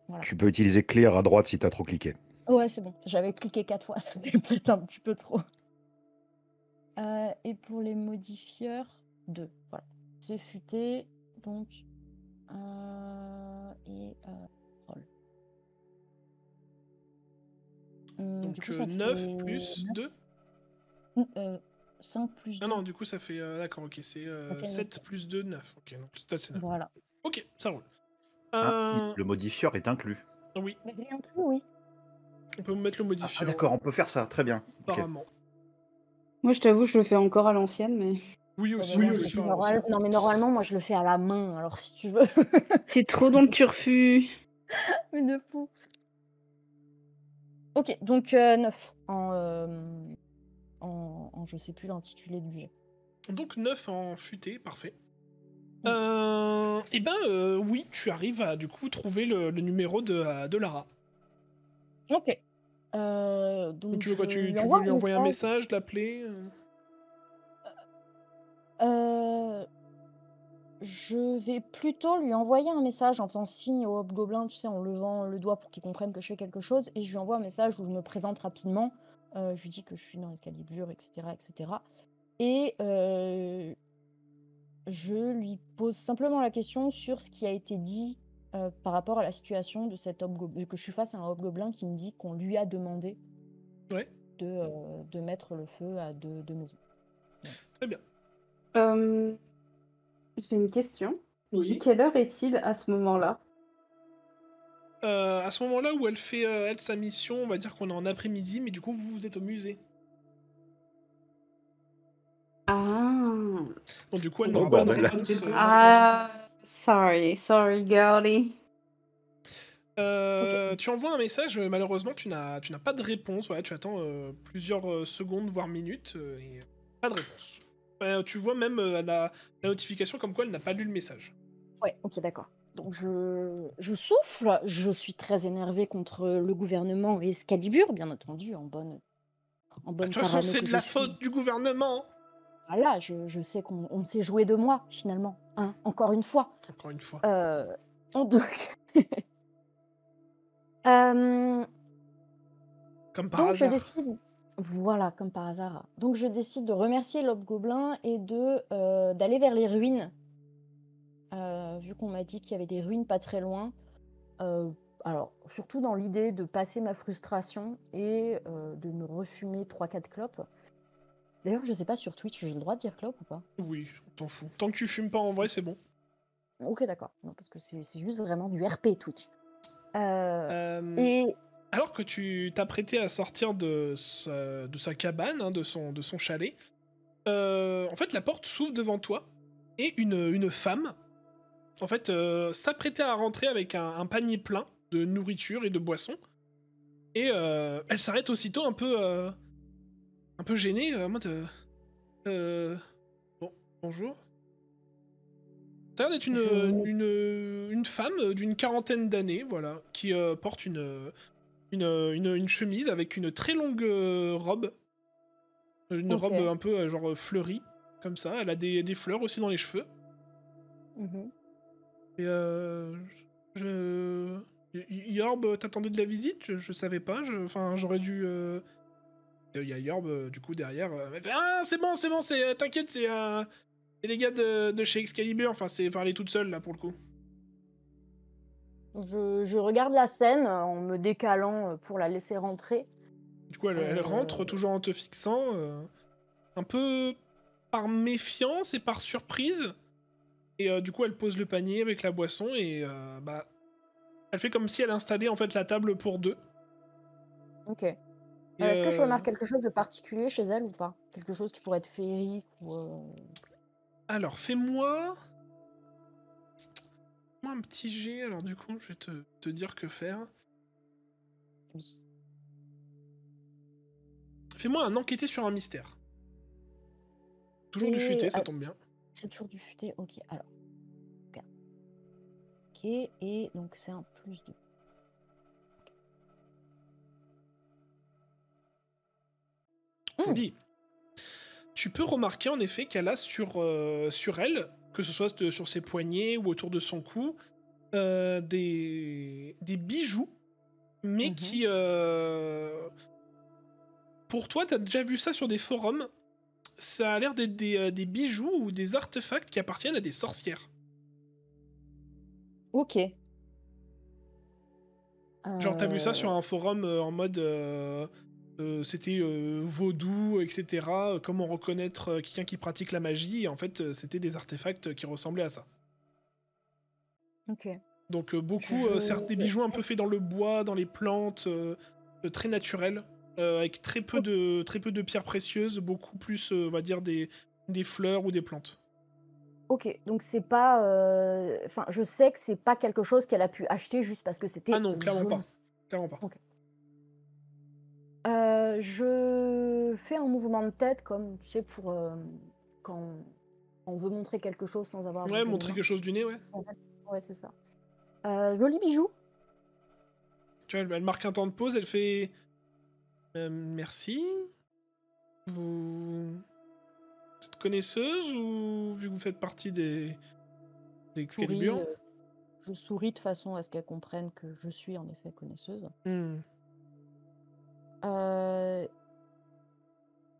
voilà. Tu peux utiliser clear à droite si t'as trop cliqué. Ouais, c'est bon. J'avais cliqué 4 fois, ça me plaît un petit peu trop. Et pour les modifieurs, 2. Voilà. C'est futé, donc... et... roll. Donc Du coup, ça 9 fait plus 2. 5 plus 2. Ah non, du coup, ça fait... D'accord, ok. C'est Ok, 7 ok. plus 2, 9. Ok, donc total, c'est 9. Voilà. Ok, ça roule. Ah, le modifieur est inclus. Oui, Mais rien de tout, oui. on peut mettre le Ah, modifieur. d'accord, on peut faire ça, très bien. Ok. Apparemment. Moi, je t'avoue, je le fais encore à l'ancienne, mais... Oui, Ouais, aussi. mais Oui, moi, je le aussi. fais Non, mais normalement, moi, je le fais à la main, alors si tu veux. T'es trop dans le turfu. Mais de fou. Ok, donc 9 en je sais plus l'intitulé du jet. Donc 9 en futé, parfait. Mm. Et ben, oui, tu arrives à du coup trouver le numéro de Lara. Ok. Donc Tu veux quoi? je Tu lui veux envoie lui envoyer un message, l'appeler? Je vais plutôt lui envoyer un message en faisant signe au hobgoblin, tu sais, en levant le doigt pour qu'il comprenne que je fais quelque chose, et je lui envoie un message où je me présente rapidement. Je lui dis que je suis dans Excalibur, etc., etc. Et je lui pose simplement la question sur ce qui a été dit par rapport à la situation de cet hobgoblin, que je suis face à un hobgoblin qui me dit qu'on lui a demandé Ouais. de mettre le feu à deux maisons. Très bien. J'ai une question. Oui. Quelle heure est-il à ce moment-là? À ce moment-là où elle fait elle sa mission, on va dire qu'on est en après-midi, mais du coup vous êtes au musée. Ah. Donc du coup elle Oh, n'aura pas de bordel. réponse. Ah. Sorry, girlie. Tu envoies un message, mais malheureusement tu n'as pas de réponse. Ouais, tu attends plusieurs secondes, voire minutes, et pas de réponse. Tu vois même la notification comme quoi elle n'a pas lu le message. Ouais, ok, d'accord. Donc je souffle, je suis très énervée contre le gouvernement et Excalibur, bien entendu, en bonne De toute façon, parano c'est que de je la suis. faute du gouvernement. Voilà, je sais qu'on s'est joué de moi, finalement, hein, encore une fois. Encore une fois. Donc, euh, Comme par donc je hasard. décide, voilà, comme par hasard. Donc je décide de remercier l'Hobgoblin et d'aller vers les ruines, vu qu'on m'a dit qu'il y avait des ruines pas très loin. Alors, surtout dans l'idée de passer ma frustration et de me refumer 3-4 clopes. D'ailleurs, je sais pas, sur Twitch, j'ai le droit de dire clope ou pas? Oui, on t'en fout. Tant que tu fumes pas en vrai, c'est bon. Ok, d'accord. Non, parce que c'est juste vraiment du RP Twitch. Euh, Et Alors que tu t'apprêtais à sortir de sa cabane, hein, de son chalet, en fait, la porte s'ouvre devant toi et une femme, en fait, s'apprêtait à rentrer avec un panier plein de nourriture et de boissons. Et elle s'arrête aussitôt un peu gênée, en mode... Bon, bonjour. Ça a l'air d'être je n'ai une femme d'une quarantaine d'années, voilà, qui porte une chemise avec une très longue robe. Une Ok. robe un peu genre fleurie, comme ça. Elle a des fleurs aussi dans les cheveux. Mhm. Et je... Yorb, t'attendais de la visite? Je savais pas, enfin j'aurais dû... Il y a Yorb, du coup, derrière. Elle fait, ah, c'est bon, t'inquiète, c'est les gars de chez Excalibur. Enfin, elle est toute seule, là, pour le coup. Je regarde la scène en me décalant pour la laisser rentrer. Du coup, elle rentre, toujours en te fixant, un peu par méfiance et par surprise. Et du coup, elle pose le panier avec la boisson et bah, elle fait comme si elle installait en fait la table pour deux. Ok. Et, Est-ce que je remarque quelque chose de particulier chez elle ou pas? Quelque chose qui pourrait être féerique ou... Alors, fais-moi un petit jet. Alors, du coup, je vais te dire que faire. Oui. Fais-moi un enquêter sur un mystère. Toujours du futé, ça tombe bien. C'est toujours du futé, ok. Alors. Ok, et donc c'est un plus de... Je dis, tu peux remarquer en effet qu'elle a sur elle, que ce soit sur ses poignets ou autour de son cou, des bijoux, mais qui... Pour toi, t'as déjà vu ça sur des forums, ça a l'air d'être des bijoux ou des artefacts qui appartiennent à des sorcières. Ok. Genre, t'as vu ça sur un forum en mode... c'était vaudou, etc. Comment reconnaître quelqu'un qui pratique la magie. Et en fait, c'était des artefacts qui ressemblaient à ça. Ok. Donc beaucoup, certes, des bijoux un peu faits dans le bois, dans les plantes, très naturels, avec très peu de pierres précieuses, beaucoup plus, on va dire, des fleurs ou des plantes. Ok, donc c'est pas... Enfin, je sais que c'est pas quelque chose qu'elle a pu acheter juste parce que c'était Ah non, clairement joli. pas. Clairement pas. Ok. Je fais un mouvement de tête comme, tu sais, pour quand on veut montrer quelque chose sans avoir Ouais, bougé les montrer mains. quelque chose du nez, ouais. Ouais, c'est ça. Joli bijou. Tu vois, elle marque un temps de pause, elle fait... merci. Vous êtes connaisseuse ou vu que vous faites partie des Excalibur? Je souris de façon à ce qu'elle comprenne que je suis en effet connaisseuse.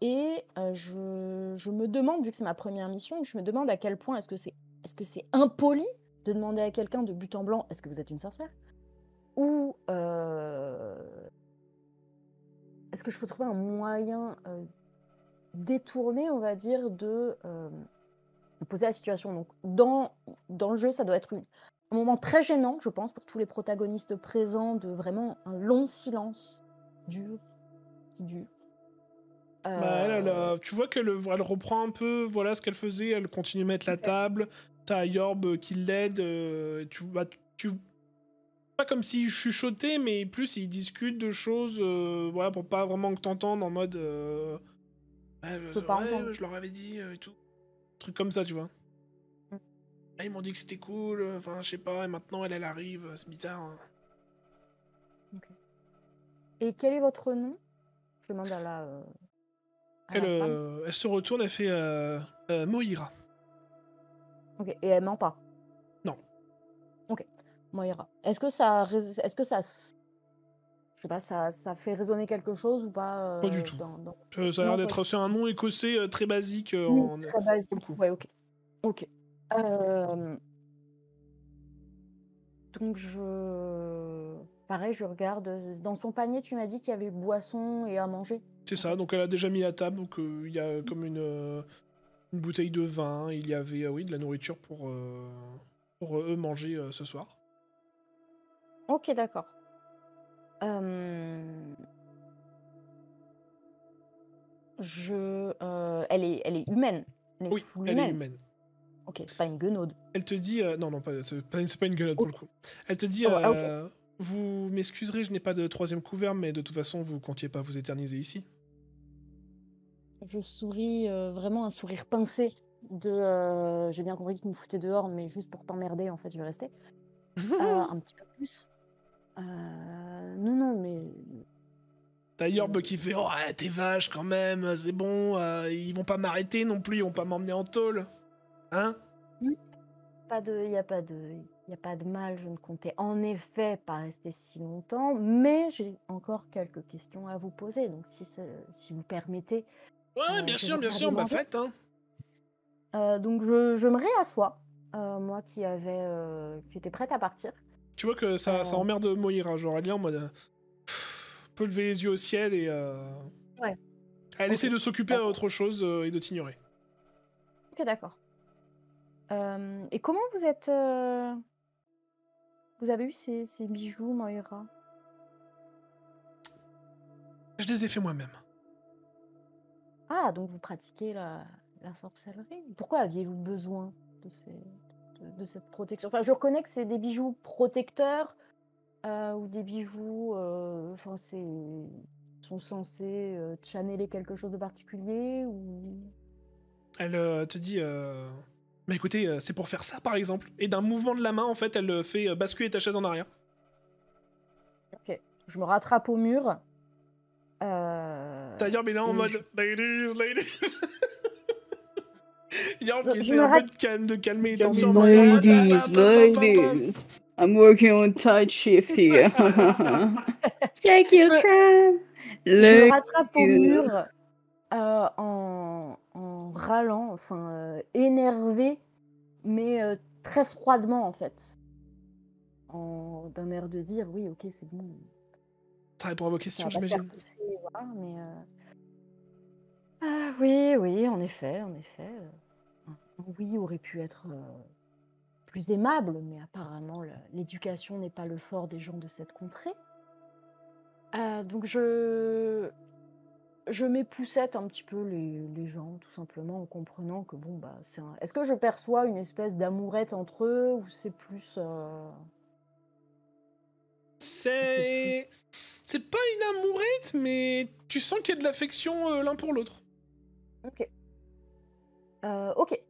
Et je me demande, vu que c'est ma première mission, je me demande à quel point est-ce que c'est impoli de demander à quelqu'un de but en blanc, est-ce que vous êtes une sorcière? Ou est-ce que je peux trouver un moyen détourné, on va dire, de poser la situation. Donc, dans le jeu, ça doit être un moment très gênant, je pense, pour tous les protagonistes présents, de vraiment un long silence dur, qui dure. Bah, tu vois qu'elle reprend un peu voilà ce qu'elle faisait, elle continue à mettre la table, t'as Yorb qui l'aide, pas comme s'il chuchotait, mais plus il discute de choses, voilà, pour pas vraiment que t'entendes en mode Je peux pas entendre. je leur avais dit et tout. Truc comme ça, tu vois. Ah, ils m'ont dit que c'était cool, enfin, je sais pas, et maintenant elle arrive, c'est bizarre. Hein. Et quel est votre nom? Je demande à la femme. Elle se retourne, elle fait Moira. Ok, et elle ment pas. Non. Ok, Moira. Est-ce que je sais pas, ça fait résonner quelque chose ou pas Pas du tout. Ça a l'air Non, d'être c'est un nom écossais très basique oui, en... très basique. pour le coup. Ouais, ok. Ok. Donc pareil, je regarde. Dans son panier, tu m'as dit qu'il y avait boisson et à manger. C'est en ça, fait. donc elle a déjà mis la table, donc il y a comme une bouteille de vin, il y avait oui, de la nourriture pour eux manger ce soir. Ok, d'accord. Elle est humaine. Elle est Oui, full elle est humaine. humaine. Ok, c'est pas une guenaude. Elle te dit... non, c'est pas une gueulade pour le coup. Elle te dit... Oh, ok. Vous m'excuserez, je n'ai pas de troisième couvert, mais de toute façon, vous comptiez pas vous éterniser ici. Je souris, vraiment un sourire pincé de j'ai bien compris qu'il me foutait dehors, mais juste pour t'emmerder, en fait, je vais rester. Un petit peu plus. Non, mais T'as Yorb qui fait « Oh, t'es vache quand même, c'est bon, ils vont pas m'arrêter non plus, ils vont pas m'emmener en tôle. Hein ?» il y a pas de mal, je ne comptais en effet pas rester si longtemps, mais j'ai encore quelques questions à vous poser, donc si vous permettez, Ouais, bien je sûr, vais bien regarder sûr, bah manger. faites, hein. Donc je me réassois, moi qui était prête à partir. Tu vois que ça emmerde Moira, genre elle est en mode... peut lever les yeux au ciel et... Ouais. Elle Ok. essaie de s'occuper à autre chose et de t'ignorer. Ok, d'accord. Et comment vous avez eu ces bijoux, Moira? Je les ai fait moi-même. Ah, donc vous pratiquez la sorcellerie. Pourquoi aviez-vous besoin de cette protection? Enfin, je reconnais que c'est des bijoux protecteurs ou des bijoux, enfin, sont censés channeler quelque chose de particulier ou... Elle te dit... Bah écoutez, c'est pour faire ça par exemple. Et d'un mouvement de la main, en fait, elle fait basculer ta chaise en arrière. Ok, je me rattrape au mur. T'as Yorb, il est en mode ladies. Yorb qui Je essaie me un peu de calmer les tensions en mode Ladies, I'm working on tight shift here. Check your tram. Je me rattrape au Ladies. mur en râlant, enfin énervé, mais très froidement en fait. D'un air de dire oui, ok, c'est bon. Ça répond à vos Ça questions, va pas te faire j'imagine. pousser, voilà, mais ah oui, en effet. Un oui aurait pu être plus aimable, mais apparemment l'éducation n'est pas le fort des gens de cette contrée. Donc je m'époussette un petit peu les gens, tout simplement, en comprenant que bon, bah, est-ce que je perçois une espèce d'amourette entre eux, ou c'est plus... C'est pas une amourette, mais tu sens qu'il y a de l'affection l'un pour l'autre. Ok. Ok.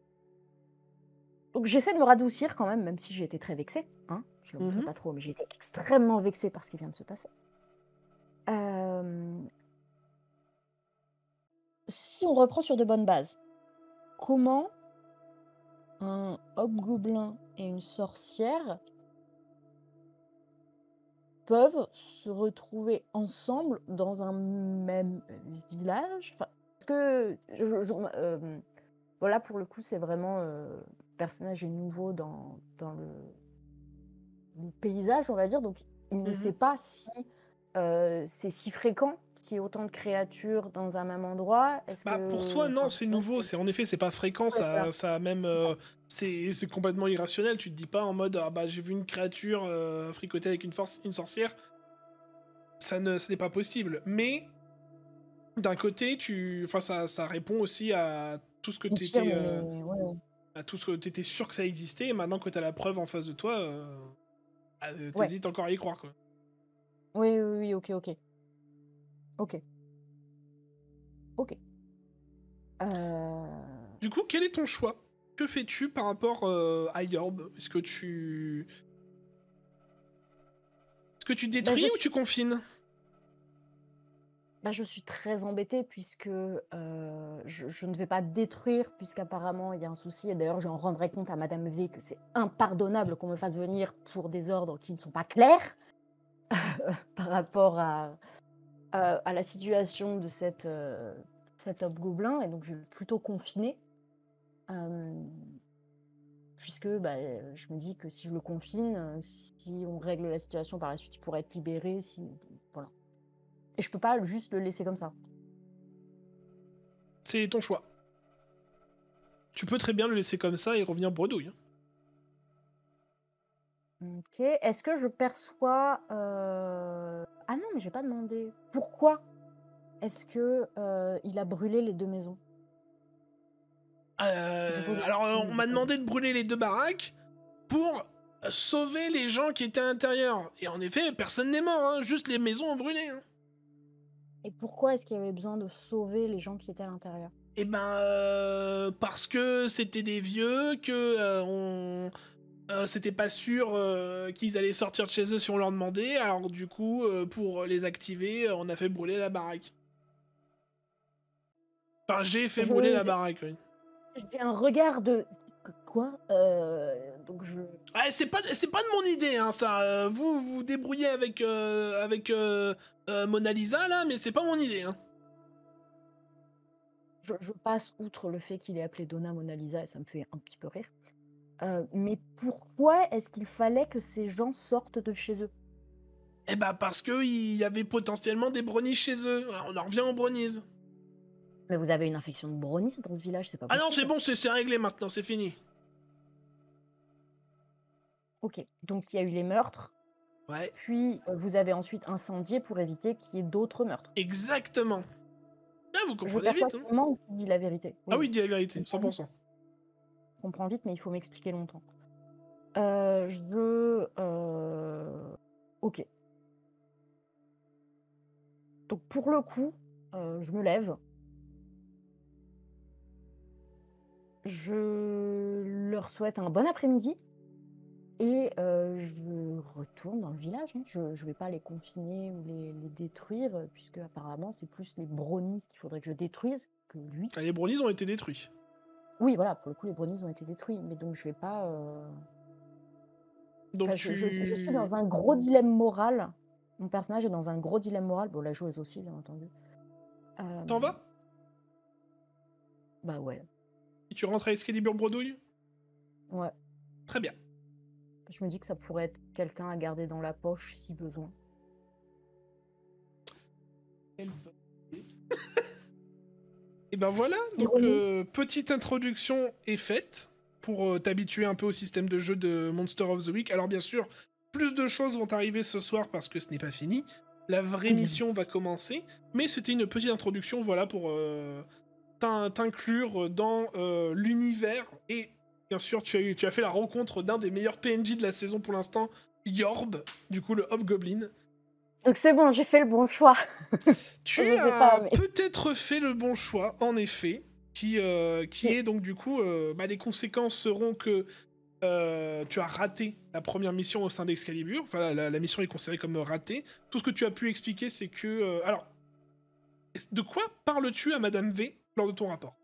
Donc j'essaie de me radoucir quand même si j'ai été très vexée. Hein, je le montre pas trop, mais j'ai été extrêmement vexée par ce qui vient de se passer. Si on reprend sur de bonnes bases, comment un hobgoblin et une sorcière peuvent se retrouver ensemble dans un même village? Enfin, est-ce que voilà, pour le coup, c'est vraiment le personnage est nouveau dans le paysage, on va dire, donc il ne sait pas si c'est si fréquent qu'il y ait autant de créatures dans un même endroit. Pour toi, non, c'est nouveau. En effet, c'est pas fréquent. Ouais, ça a même, c'est complètement irrationnel. Tu te dis pas en mode ah bah j'ai vu une créature fricoter avec une sorcière. Ce n'est pas possible. Mais d'un côté, ça répond aussi à tout ce que tu étais, à tout ce que t'étais sûr que ça existait. Et maintenant que t'as la preuve en face de toi, t'hésites encore à y croire quoi. Oui, ok. Du coup, quel est ton choix? que fais-tu par rapport à Yorb? Est-ce que tu détruis ou tu confines? Je suis très embêtée puisque je ne vais pas détruire, puisqu'apparemment il y a un souci. Et d'ailleurs, j'en rendrai compte à Madame V que c'est impardonnable qu'on me fasse venir pour des ordres qui ne sont pas clairs par rapport à la situation de cet hobgoblin. Et donc, je vais plutôt confiner. Puisque je me dis que si je le confine, si on règle la situation par la suite, il pourrait être libéré. Voilà. Et je peux pas juste le laisser comme ça. C'est ton choix. Tu peux très bien le laisser comme ça et revenir bredouille. Ok. Est-ce que je perçois... Ah non, mais j'ai pas demandé. Pourquoi est-ce que il a brûlé les 2 maisons? Alors, on m'a demandé de brûler les 2 baraques pour sauver les gens qui étaient à l'intérieur. Et en effet, personne n'est mort, hein, juste les maisons ont brûlé. Hein. Et pourquoi est-ce qu'il y avait besoin de sauver les gens qui étaient à l'intérieur? Eh ben, parce que c'était des vieux, que c'était pas sûr qu'ils allaient sortir de chez eux si on leur demandait. Alors du coup, pour les activer, on a fait brûler la baraque. Enfin, j'ai fait brûler la baraque, oui. J'ai un regard de... Quoi? Donc je... Ah, c'est pas de mon idée, hein, ça. Vous vous débrouillez avec Mona Lisa, là, mais c'est pas mon idée, hein. Je passe outre le fait qu'il est appelé Donna Mona Lisa et ça me fait un petit peu rire. Mais pourquoi est-ce qu'il fallait que ces gens sortent de chez eux? Eh ben, parce qu'il y avait potentiellement des brownies chez eux. On en revient aux brownies. Mais vous avez une infection de brownies dans ce village, c'est pas Ah possible. non, c'est bon, c'est réglé maintenant, c'est fini. Ok, donc il y a eu les meurtres. Ouais. Puis vous avez ensuite incendié pour éviter qu'il y ait d'autres meurtres. Exactement. Ah, vous Je comprenez perçois vite, hein. seulement qu'il dit la vérité. Ah oui, dis la vérité, Je comprends 100%. Je comprends vite, mais il faut m'expliquer longtemps. Ok. Donc pour le coup, je me lève. Je leur souhaite un bon après-midi. Et je retourne dans le village. Hein. Je ne vais pas les confiner ou les détruire, puisque apparemment c'est plus les brownies qu'il faudrait que je détruise que lui. Ah, les brownies ont été détruits. Oui, voilà, pour le coup, les brownies ont été détruits. Mais donc je vais pas... Donc je suis dans un gros dilemme moral. Mon personnage est dans un gros dilemme moral. Bon, la joueuse aussi, bien entendu. T'en vas? Bah ouais. Et tu rentres à Excalibur Bredouille? Ouais. Très bien. Je me dis que ça pourrait être quelqu'un à garder dans la poche si besoin. Et ben voilà, donc petite introduction est faite pour t'habituer un peu au système de jeu de Monster of the Week. Alors bien sûr, plus de choses vont arriver ce soir parce que ce n'est pas fini. La vraie mission va commencer, mais c'était une petite introduction, voilà, pour t'inclure dans l'univers. Et bien sûr, tu as fait la rencontre d'un des meilleurs PNJ de la saison pour l'instant, Yorb, du coup le Hobgoblin. Donc c'est bon, j'ai fait le bon choix. Tu as peut-être fait le bon choix, en effet, qui est donc du coup, les conséquences seront que tu as raté la première mission au sein d'Excalibur. Enfin, la mission est considérée comme ratée. Tout ce que tu as pu expliquer, c'est que... alors, de quoi parles-tu à Madame V lors de ton rapport?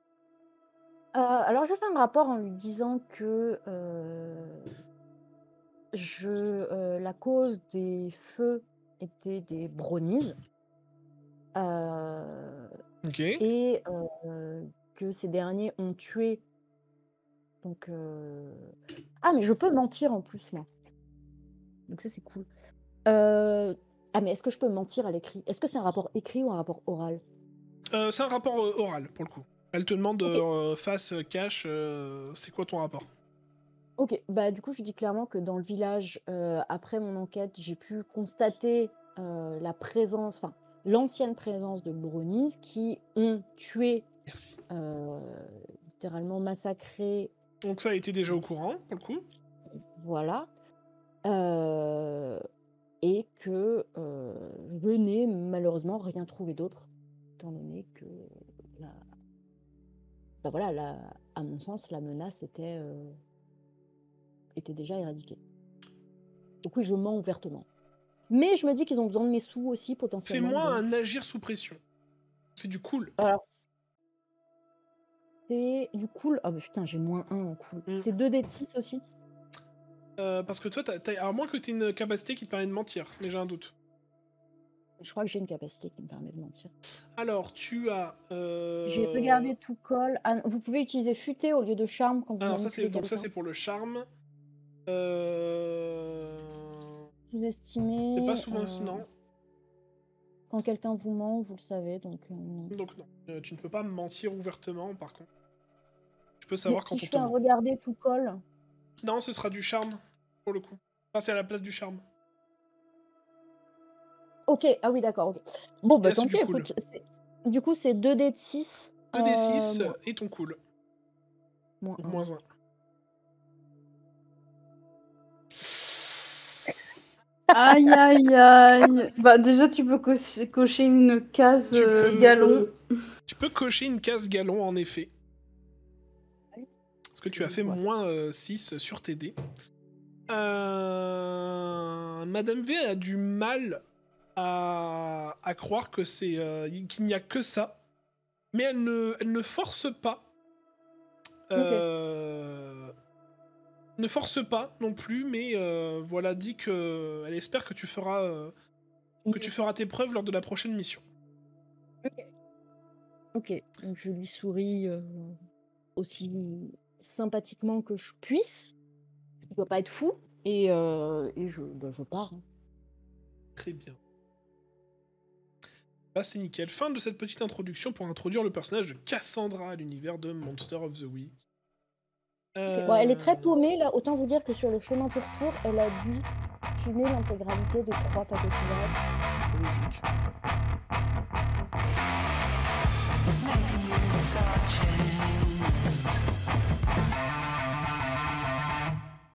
Alors je fais un rapport en lui disant que la cause des feux était des brownies. Ok. Et que ces derniers ont tué. Donc, ah, mais je peux mentir en plus, moi. Donc ça, c'est cool. Ah, mais est-ce que je peux mentir à l'écrit? Est-ce que c'est un rapport écrit ou un rapport oral? C'est un rapport oral, pour le coup. Elle te demande face cash, c'est quoi ton rapport? Ok, bah du coup, je dis clairement que dans le village, après mon enquête, j'ai pu constater la présence, enfin, l'ancienne présence de brownies qui ont tué, Merci. littéralement massacré. Donc ça a été déjà au courant, pour le coup. Voilà. Et que je n'ai malheureusement rien trouvé d'autre, étant donné que bah voilà, à mon sens, la menace était déjà éradiquée. Donc oui, je mens ouvertement. Mais je me dis qu'ils ont besoin de mes sous aussi, potentiellement. Fais-moi donc- un agir sous pression. C'est du cool. Alors, c'est du cool. Ah bah putain, j'ai -1 en cool. C'est 2 d 6 aussi. Parce que toi, à moins que tu aies une capacité qui te permet de mentir, mais j'ai un doute. Je crois que j'ai une capacité qui me permet de mentir. Alors, tu as... J'ai regardé tout call. Ah, vous pouvez utiliser futé au lieu de charme quand vous Alors, manipulez donc ça, quelqu'un. c'est pour le charme. Sous-estimé. C'est pas souvent... Non. Quand quelqu'un vous ment, vous le savez, donc non. Donc non. Tu ne peux pas mentir ouvertement, par contre. Tu peux savoir Mais quand si on je te fais un ment. regarder tout call. Non, ce sera du charme, pour le coup. Enfin, c'est à la place du charme. Ok, ah oui, d'accord, ok. Bon, bah Yes, tant du pis, cool. écoute. Du coup, c'est 2 d 6. 2d6 et ton cool. Moins Donc, un. -1. Aïe, aïe, aïe. Bah, déjà, tu peux cocher une case Tu peux- galon. Tu peux cocher une case galon, en effet. Parce que tu as fait Ouais. -6 sur tes dés. Madame V a du mal à croire que c'est qu'il n'y a que ça. Mais elle ne force pas. Ne force pas non plus, mais voilà, dit que elle espère que tu feras tes preuves lors de la prochaine mission. Ok, donc je lui souris aussi sympathiquement que je puisse. Je dois pas être fou. Et je pars. hein. Très bien. Bah, c'est nickel. Fin de cette petite introduction pour introduire le personnage de Cassandra à l'univers de Monster of the Week. Ok. Bon, elle est très paumée, là. Autant vous dire que sur le chemin du retour, elle a dû fumer l'intégralité de 3 paquets de cigarettes. Logique.